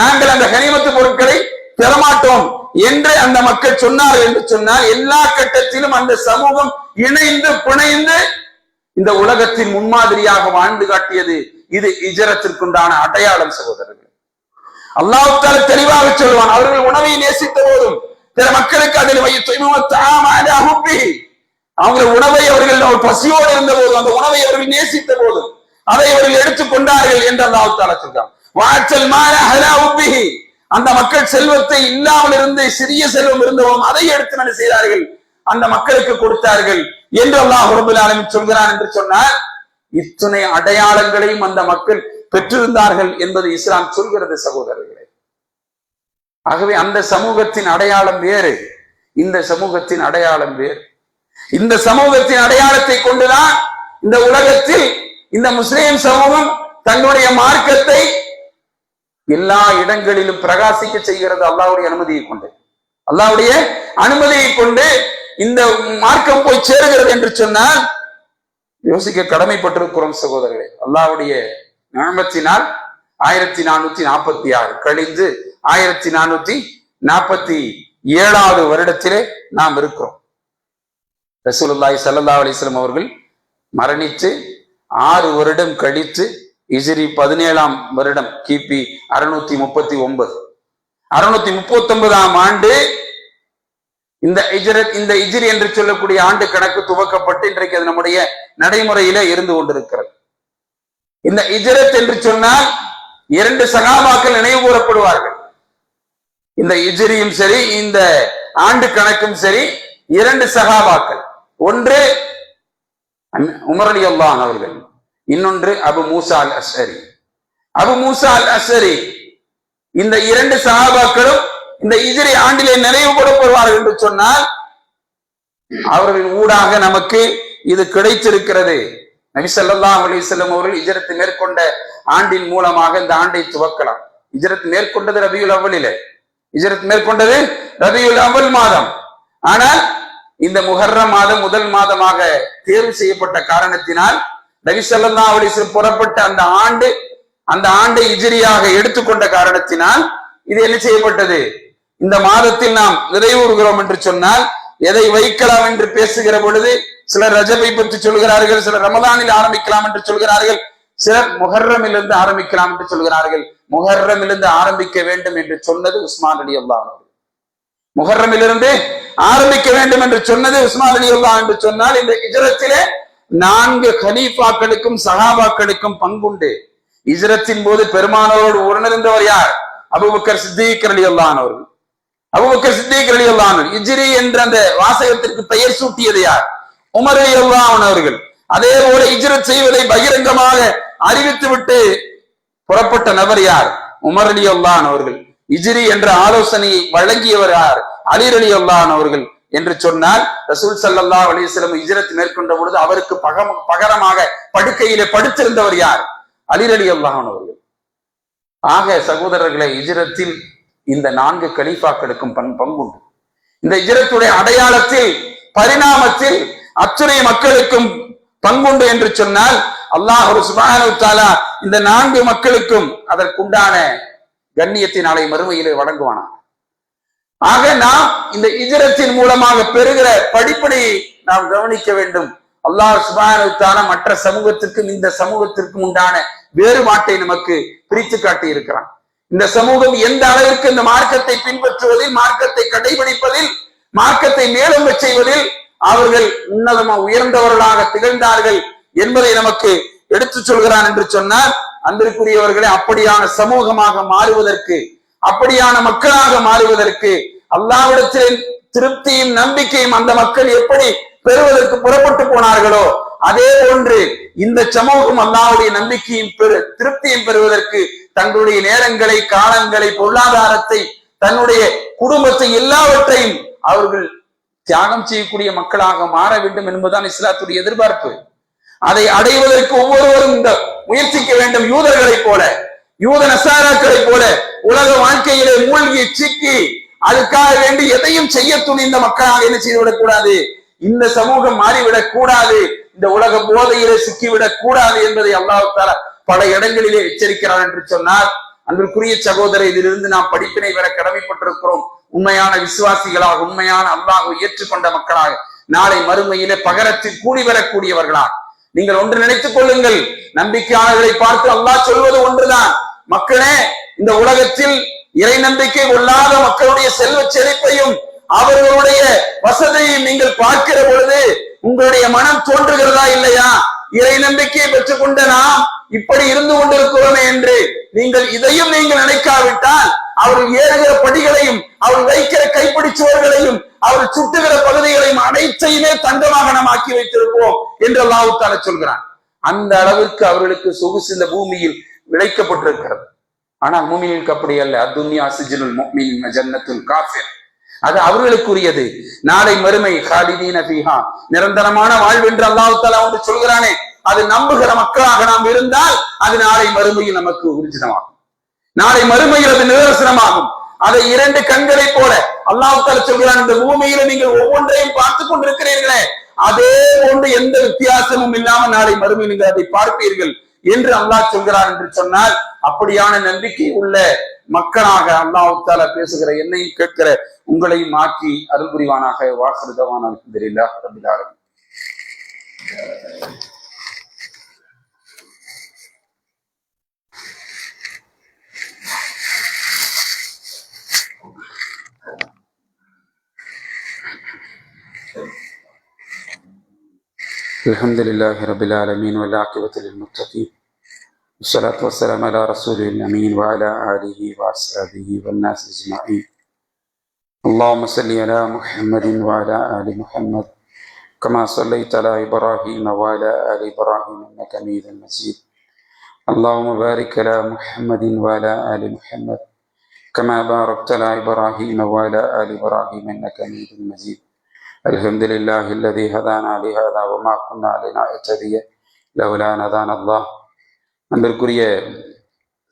நாங்கள் அந்த கனிமத்து பொருட்களை பெறமாட்டோம் என்று அந்த மக்கள் சொன்னார்கள் என்று சொன்னால், எல்லா கட்டத்திலும் அந்த சமூகம் இணைந்து பிணைந்து இந்த உலகத்தின் முன்மாதிரியாக வாழ்ந்து காட்டியது. இது ஹிஜ்ரத்திற்குண்டான அடையாளம் சகோதரர்கள். அல்லாஹ் தஆலா தெளிவாக சொல்வான், அவர்கள் உணவை நேசித்த போதும் பிற மக்களுக்கு அதில் அவங்க உணவை அவர்கள் பசியோடு இருந்த போதும் அந்த உணவை அவர்கள் நேசித்த போதும் அதை அவர்கள் எடுத்துக் கொண்டார்கள் என்று அல்லாஹ் தஆலா சொல்றான். வாச்சல் மால அலா உப்பிஹி, அந்த மக்கள் செல்வத்தை இல்லாமல் இருந்து சிறிய செல்வம் இருந்தவரும் அதை எடுத்து என்ன செய்தார்கள், அந்த மக்களுக்கு கொடுத்தார்கள் என்று அல்லாஹ் ரப்பல் ஆலமீன் சொல்கிறான் என்று சொன்னால், இத்தனை அடையாளங்களையும் அந்த மக்கள் பெற்றிருந்தார்கள் என்பது இஸ்லாம் சொல்கிறது சகோதரர்களே. ஆகவே அந்த சமூகத்தின் அடையாளம் வேறு, இந்த சமூகத்தின் அடையாளம் வேறு. இந்த சமூகத்தின் அடையாளத்தை கொண்டுதான் இந்த உலகத்தில் இந்த முஸ்லிம் சமூகம் தன்னுடைய மார்க்கத்தை எல்லா இடங்களிலும் பிரகாசிக்க செய்கிறது. அல்லாஹ்வுடைய அனுமதியை கொண்டு, அல்லாஹ்வுடைய அனுமதியை கொண்டு இந்த மார்க்கம் போய் சேருகிறது என்று சொன்னால் யோசிக்க கடமைப்பட்டிருக்கிறோம் சகோதரர்களே. அல்லாஹ்வுடைய நிஅமத்தினால் 1446 கழிந்து 1447வது வருடத்திலே நாம் இருக்கிறோம். ரசூலுல்லாஹி ஸல்லல்லாஹு அலைஹி வஸல்லம் அவர்கள் மரணித்து 6 வருடம் கழித்து ஹிஜ்ரி 17ஆம் வருடம் கிபி 639 ஆண்டு இந்த ஹிஜ்ரி என்று சொல்லக்கூடிய ஆண்டு கணக்கு துவக்கப்பட்டு இன்றைக்கு அது நம்முடைய நடைமுறையில இருந்து கொண்டிருக்கிறது. இந்த ஹிஜ்ரத் என்று சொன்னால் 2 சகாபாக்கள் நினைவு கூறப்படுவார்கள். இந்த ஹிஜ்ரியும் சரி இந்த ஆண்டு கணக்கும் சரி 2 சகாபாக்கள், ஒன்று உமர் ரலியல்லாஹு அன்ஹு அவர்கள், இன்னொன்று அபு மூசா அல் அஷ்அரி. அபு மூசா அல் அஷ்அரி இந்த 2 சஹாபாக்களும் இந்த ஹிஜ்ரி ஆண்டிலே நினைவு கூறப்படுவார்கள் என்று சொன்னால் அவர்களின் ஊடாக நமக்கு இது கிடைத்திருக்கிறது. நபி ஸல்லல்லாஹு அலைஹி வஸல்லம் அவர்கள் ஹிஜ்ரத் மேற்கொண்ட ஆண்டின் மூலமாக இந்த ஆண்டை துவக்கலாம். ஹிஜ்ரத் மேற்கொண்டது ரபியுல் அவ்வலிலே, ஹிஜ்ரத் மேற்கொண்டது ரபியுல் அவ்வல் மாதம். ஆனால் இந்த முஹர்ரம் மாதம் முதல் மாதமாக தேர்வு செய்யப்பட்ட காரணத்தினால் நபி ஸல்லல்லாஹு அலைஹி வஸல்லம் புறப்பட்ட அந்த ஆண்டை ஹிஜ்ரியாக எடுத்துக்கொண்ட காரணத்தினால் இது என்ன செய்யப்பட்டது, இந்த மாதத்தில் நாம் நிறைவுறுகிறோம் என்று சொன்னால் எதை வைக்கலாம் என்று பேசுகிற பொழுது சிலர் ரஜபை பற்றி சொல்கிறார்கள், சிலர் ரமலானில் ஆரம்பிக்கலாம் என்று சொல்கிறார்கள், சிலர் முஹர்ரமிலிருந்து ஆரம்பிக்கலாம் என்று சொல்கிறார்கள். முஹர்ரமிலிருந்து ஆரம்பிக்க வேண்டும் என்று சொன்னது உஸ்மான் ரலியல்லாஹு அன்ஹு. முஹர்ரமிலிருந்து ஆரம்பிக்க வேண்டும் என்று சொன்னது உஸ்மான் ரலியல்லாஹு என்று சொன்னால் இந்த ஹிஜ்ரத்திலே 4 கலீஃபாக்களுக்கும் சஹாபாக்களுக்கும் பங்குண்டு. ஹிஜ்ரத்தின் போது பெருமானாரோடு உடனிருந்தவர் யார்? அபூபக்கர் சித்தீக் ரலியல்லாஹு அன்ஹு அவர்கள். அபூபக்கர் சித்திக் ரலியல்லாஹு அன்ஹு. இஜ்ரி என்ற அந்த வாசகத்திற்கு பெயர் சூட்டியது யார்? உமர் ரலியல்லாஹு அன்ஹு அவர்கள். அதே போல இஜ்ரத் செய்வதை பகிரங்கமாக அறிவித்துவிட்டு புறப்பட்ட நபர் யார்? உமர் ரலியல்லாஹு அன்ஹு அவர்கள். இஜ்ரி என்ற ஆலோசனையை வழங்கியவர் யார்? அலி ரலியல்லாஹு அன்ஹு அவர்கள் என்று சொன்னால், ரசூல் ஸல்லல்லாஹு அலைஹி வஸல்லம் இஜ்ரத் மேற்கொண்ட பொழுது அவருக்கு பகரமாக படுக்கையிலே படுத்திருந்தவர் யார்? அலி ரலியல்லாஹு அன்ஹு அவர்கள். ஆக சகோதரர்களை, இஜ்ரத்தில் இந்த 4 கலீஃபாக்களுக்கும் பங்குண்டு. இந்த இஜ்ரத்துடைய அடையாளத்தில், பரிணாமத்தில் அத்துணை மக்களுக்கும் பங்குண்டு என்று சொன்னால், அல்லாஹ் சுப்ஹானஹு வ தஆலா இந்த 4 மக்களுக்கும் அதற்குண்டான கண்ணியத்தை நாளை மறுமையிலே வழங்குவானா. ஆக நாம் இந்த இஜ்ரத்தின் மூலமாக பெறுகிற படிப்படியை நாம் கவனிக்க வேண்டும். அல்லாஹ் சுப்ஹானஹு வ தஆலா மற்ற சமூகத்திற்கும் இந்த சமூகத்திற்கும் உண்டான வேறுபாட்டை நமக்கு பிரித்து காட்டி இருக்கிறான். இந்த சமூகம் எந்த அளவிற்கு இந்த மார்க்கத்தை பின்பற்றுவதில், மார்க்கத்தை கடைபிடிப்பதில், மார்க்கத்தை மேலும் செய்வதில் அவர்கள் உன்னதமாக உயர்ந்தவர்களாக திகழ்ந்தார்கள் என்பதை நமக்கு எடுத்து சொல்கிறான் என்று சொன்னால், அன்பிற்குரியவர்களே, அப்படியான சமூகமாக மாறுவதற்கு, அப்படியான மக்களாக மாறுவதற்கு அல்லாஹ்விடத்தில் திருப்தியும் நம்பிக்கையும் அந்த மக்கள் எப்படி பெறுவதற்கு புறப்பட்டு போனார்களோ, அதே போன்று இந்த சமூகம் அல்லாஹ்வுடைய நம்பிக்கையும் திருப்தியும் பெறுவதற்கு தங்களுடைய நேரங்களை, காலங்களை, பொருளாதாரத்தை, தன்னுடைய குடும்பத்தை எல்லாவற்றையும் அவர்கள் தியாகம் செய்யக்கூடிய மக்களாக மாற வேண்டும் என்பதுதான் இஸ்லாத்துடைய எதிர்பார்ப்பு. அதை அடைவதற்கு ஒவ்வொருவரும் இந்த முயற்சிக்க வேண்டும். யூதர்களைப் போல, யூத நசாராக்களை போல உலக வாழ்க்கையிலே மூழ்கி சிக்கி அதுக்காக வேண்டி எதையும் செய்ய துணிந்த மக்களாக என்ன செய்துவிடக் கூடாது. இந்த சமூகம் மாறிவிடக் கூடாது, இந்த உலக போதையிலே சிக்கிவிடக் கூடாது என்பதை அல்லாஹ் தஆலா பல இடங்களிலே எச்சரிக்கிறார் என்று சொன்னார். அன்பிற்குரிய சகோதரர், இதிலிருந்து நாம் படிப்பினை பெற கடமைப்பட்டிருக்கிறோம். உண்மையான விசுவாசிகளாக, உண்மையான அல்லாஹ்வை ஏற்றுக்கொண்ட மக்களாக, நாளை மறுமையிலே பகரத்தில் கூடி வரக்கூடியவர்களாக நீங்கள் ஒன்று நினைத்துக் கொள்ளுங்கள். நம்பிக்கையாளர்களை பார்த்து அல்லாஹ் சொல்வது ஒன்றுதான், மக்களே, இந்த உலகத்தில் இறை நம்பிக்கை கொள்ளாத மக்களுடைய செல்வ செழிப்பையும் அவர்களுடைய வசதியையும் நீங்கள் பார்க்கிற பொழுது உங்களுடைய மனம் தோன்றுகிறதா இல்லையா? இறை நம்பிக்கையை பெற்றுக் கொண்ட நாம் இப்படி இருந்து கொண்டிருக்கிறோமே என்று இதையும் நீங்கள் நினைக்காவிட்டால், அவர்கள் ஏறுகிற படிகளையும், அவர்கள் வைக்கிற கைப்பிடி சுவர்களையும், அவர்கள் சுட்டுகிற பகுதிகளையும் அனைத்தையுமே தங்கமாக நாம் ஆக்கி வைத்திருப்போம் என்று அல்லாஹ் தஆலா சொல்கிறான். அந்த அளவிற்கு அவர்களுக்கு சொகுசு இந்த பூமியில் விளைக்கப்பட்டிருக்கிறது. ஆனால் முஃமினுக்கு அப்படி அல்ல. அத்துன்யா சிஜ்னுல் முஃமின் ஜன்னத்துல் காஃபிர், அது அவர்களுக்குரியது. நாளை மறுமை காலிதீன ஃபீஹா, நிரந்தரமான வாழ்வு என்று அல்லாஹ் தஆலா ஒன்று சொல்கிறானே, அது நம்புகிற மக்களாக நாம் இருந்தால் அது நாளை மறுமையில் நமக்கு ஊர்ஜிதமாகும். நாளை மறுமையில் அது நிதர்சனமாகும். அதை 2 கண்களை போல அல்லாஹ் தஆலா சொல்கிறான், இந்த பூமியில நீங்கள் ஒவ்வொன்றையும் பார்த்துக் கொண்டிருக்கிறீர்களே, அதே போன்று எந்த வித்தியாசமும் இல்லாமல் நாளை மறுமையில் நீங்கள் அதை பார்ப்பீர்கள் என்று அல்லாஹ் சொல்கிறார் என்று சொன்னால், அப்படியான நம்பிக்கை உள்ள மக்களாக அல்லாஹ் தஆலா பேசுகிற என்னையும் கேட்கிற உங்களையும் ஆக்கி அருள் புரிவானாக. வாஹிரு தவானா அல்ஹம்துலில்லாஹி ரப்பில் ஆலமீன். الحمدلله رب العالمين والعاقبة للمتقين والصلاة والسلام على رسوله الأمين وعلى آله وأصحابه والناس أجمعين. اللهم صل على محمد وعلى آل محمد كما صليت على إبراهيم وعلى آل إبراهيم إنك حميد مجيد. اللهم بارك على محمد وعلى آل محمد كما باركت على إبراهيم وعلى آل إبراهيم إنك حميد مجيد. الحمد لله الذي هدانا لهذا وما كنا لنهتدي لولا أن هدانا الله. அன்பிற்குரிய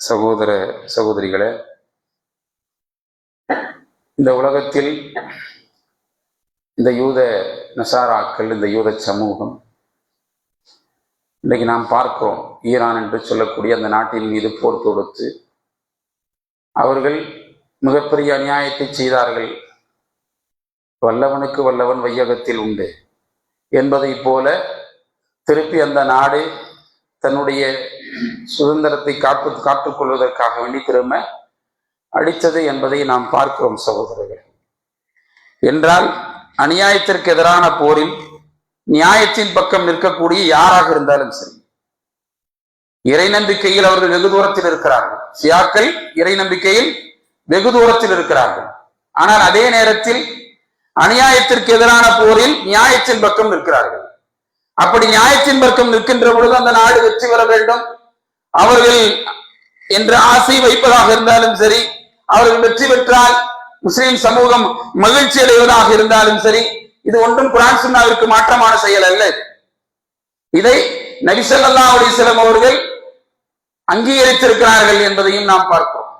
சகோதர சகோதரிகளே, இந்த உலகத்தில் இந்த யூத நசாராக்கள், இந்த யூத சமூகம், இன்றைக்கு நாம் பார்க்கிறோம், ஈரான் என்று சொல்லக்கூடிய அந்த நாட்டின் மீது போர் தொடுத்து அவர்கள் மிகப்பெரிய அநியாயத்தை செய்தார்கள். வல்லவனுக்கு வல்லவன் வையகத்தில் உண்டு என்பதை போல திருப்பி அந்த நாடு தன்னுடைய சுதந்திரத்தை காத்துக்கொள்வதற்காக வேண்டி திரும்ப அடித்தது என்பதை நாம் பார்க்கிறோம் சகோதரர்கள். என்றால் அநியாயத்திற்கு எதிரான போரில் நியாயத்தின் பக்கம் நிற்கக்கூடிய யாராக இருந்தாலும் சரி, இறை நம்பிக்கையில் அவர்கள் வெகு தூரத்தில் இருக்கிறார்கள். ஷியாக்கள் இறை நம்பிக்கையில் வெகு தூரத்தில் இருக்கிறார்கள். ஆனால் அதே நேரத்தில் அநியாயத்திற்கு எதிரான போரில் நியாயத்தின் பக்கம் நிற்கிறார்கள். அப்படி நியாயத்தின் பக்கம் நிற்கின்ற பொழுது அந்த நாடு வெற்றி பெற வேண்டும் அவர்கள் என்ற ஆசை வைப்பதாக இருந்தாலும் சரி, அவர்கள் வெற்றி பெற்றால் முஸ்லிம் சமூகம் மகிழ்ச்சி அடைவதாக இருந்தாலும் சரி, இது ஒன்றும் குர்ஆன் சுன்னாவிற்கு மாற்றமான செயல் அல்ல. இதை நபி ஸல்லல்லாஹு அலைஹி வஸல்லம் அவர்கள் அங்கீகரித்திருக்கிறார்கள் என்பதையும் நாம் பார்க்கிறோம்.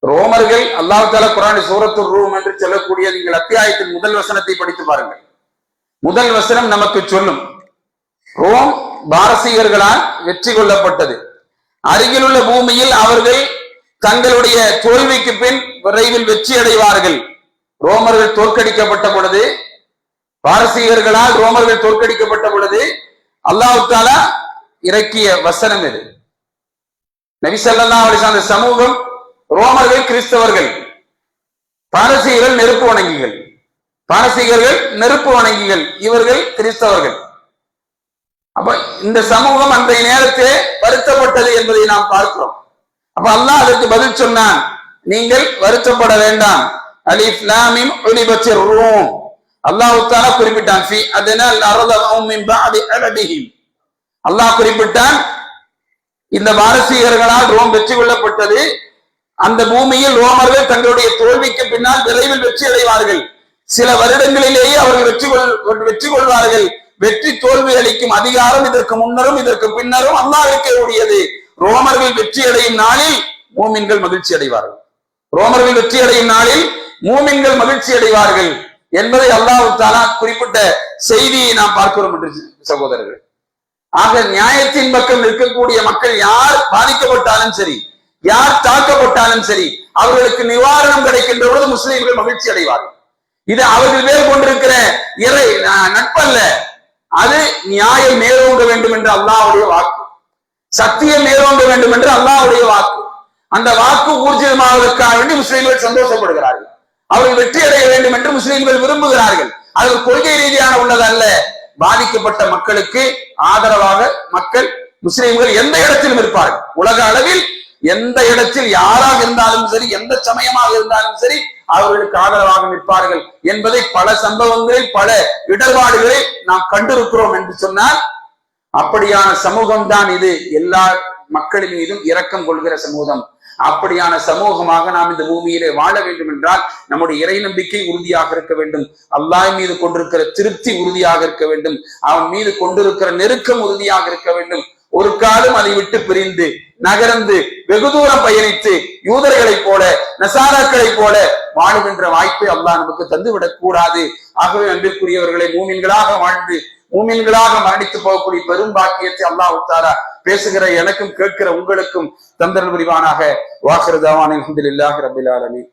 ரோமர்கள் அல்லாஹ் தஆலா குர்ஆனில் சூரத்துர் ரூம் என்று சொல்லக்கூடிய நீங்கள் அத்தியாயத்தின் முதல் வசனத்தை படித்து பாருங்கள். முதல் வசனம் நமக்கு சொல்லும், ரோம் பாரசீகர்களால் வெற்றி கொள்ளப்பட்டது. அருகிலுள்ள பூமியில் அவர்கள் தங்களுடைய தோல்விக்கு பின் விரைவில் வெற்றி அடைவார்கள். ரோமர்கள் தோற்கடிக்கப்பட்ட பொழுது, பாரசீகர்களால் ரோமர்கள் தோற்கடிக்கப்பட்ட பொழுது அல்லாஹ் தஆலா இறக்கிய வசனம் இது. நபி ஸல்லல்லாஹு அலைஹி வஸல்லம் அந்த சமூகம், ரோமர்கள் கிறிஸ்தவர்கள், பாரசீகர்கள் நெருப்பு வணங்கிகள், பாரசீகர்கள் நெருப்பு வணங்கிகள், இவர்கள் கிறிஸ்தவர்கள். அப்ப இந்த சமூகம் அந்த நேரத்திலே வருத்தப்பட்டது என்பதை நாம் பார்க்கிறோம். அப்ப அல்லாஹ் அதற்கு பதில் சொன்னான், நீங்கள் வருத்தப்பட வேண்டாம். அலிஃப் லாம் மீம் உலிபத்திர் ரூம். அல்லாஹ் தஆலா குறிப்பிட்டான், ஃபி அதனால் அர்தஹும் மின் பஅதி அலதிஹிம். அல்லாஹ் குறிப்பிட்டான், இந்த பாரசீகர்களால் ரோம் வெற்றி கொள்ளப்பட்டது. அந்த பூமியில் ரோமர்கள் தங்களுடைய தோல்விக்கு பின்னால் விரைவில் வெற்றி அடைவார்கள். சில வருடங்களிலேயே அவர்கள் வெற்றி கொள்வார்கள். வெற்றி தோல்வி அளிக்கும் அதிகாரம் இதற்கு முன்னரும் இதற்கு பின்னரும் அல்லாஹ்வுக்கே உரியது. ரோமர்கள் வெற்றி அடையும் நாளில் மூமின்கள் மகிழ்ச்சி அடைவார்கள். ரோமர்கள் வெற்றி அடையும் நாளில் மூமின்கள் மகிழ்ச்சி அடைவார்கள் என்பதை அல்லாஹ் தஆலா குறிப்பிட்ட செய்தியை நாம் பார்க்கிறோம் என்று சகோதரர்கள். ஆக நியாயத்தின் பக்கம் இருக்கக்கூடிய மக்கள் யார் பாதிக்கப்பட்டாலும் சரி, யார் தாக்கப்பட்டாலும் சரி, அவர்களுக்கு நிவாரணம் கிடைக்கின்ற பொழுது முஸ்லிம்கள் மகிழ்ச்சி அடைவார்கள். இது அவர்கள் மேல் கொண்டிருக்கிற இறை நட்பல்ல, அது நியாயம் மேலோங்க வேண்டும் என்று அல்லாஹ்வுடைய வாக்கு, சத்தியம் மேலோங்க வேண்டும் என்று அல்லாஹ்வுடைய வாக்கு. அந்த வாக்கு ஊர்ஜிதமாவதற்காக வேண்டி முஸ்லிம்கள் சந்தோஷப்படுகிறார்கள். அவர்கள் வெற்றி அடைய வேண்டும் என்று முஸ்லிம்கள் விரும்புகிறார்கள். அது கொள்கை ரீதியான உள்ளதல்ல. பாதிக்கப்பட்ட மக்களுக்கு ஆதரவாக மக்கள் முஸ்லிம்கள் எந்த இடத்திலும் இருப்பார்கள். உலக அளவில் எந்த இடத்தில் யாராக இருந்தாலும் சரி, எந்த சமயமாக இருந்தாலும் சரி, அவர்களுக்கு ஆதரவாக நிற்பார்கள் என்பதை பல சம்பவங்களில் பல இடர்பாடுகளை நாம் கண்டிருக்கிறோம் என்று சொன்னால், அப்படியான சமூகம் தான் இது. எல்லா மக்களின் மீதும் இரக்கம் கொள்கிற சமூகம். அப்படியான சமூகமாக நாம் இந்த பூமியிலே வாழ வேண்டும் என்றால் நம்முடைய இறை நம்பிக்கை உறுதியாக இருக்க வேண்டும். அல்லாஹ் மீது கொண்டிருக்கிற திருப்தி உறுதியாக இருக்க வேண்டும். அவன் மீது கொண்டிருக்கிற நெருக்கம் உறுதியாக இருக்க வேண்டும். ஒரு காலம் அதை விட்டு பிரிந்து நகர்ந்து வெகு தூரம் பயணித்து யூதர்களைப் போல நசாராக்களைப் போல வாழுகின்ற வாய்ப்பை அல்லாஹ் நமக்கு தந்துவிடக் கூடாது. ஆகவே அன்பிற்குரியவர்களை, மூமின்களாக வாழ்ந்து மூமின்களாக மரணித்து போகக்கூடிய பெரும் பாக்கியத்தை அல்லாஹ் தஆலா பேசுகிற எனக்கும் கேட்கிற உங்களுக்கும் தந்தரல் புரிவானாக. வாஹிரு தஅவானா அல்ஹம்துலில்லாஹி ரப்பில் ஆலமீன்.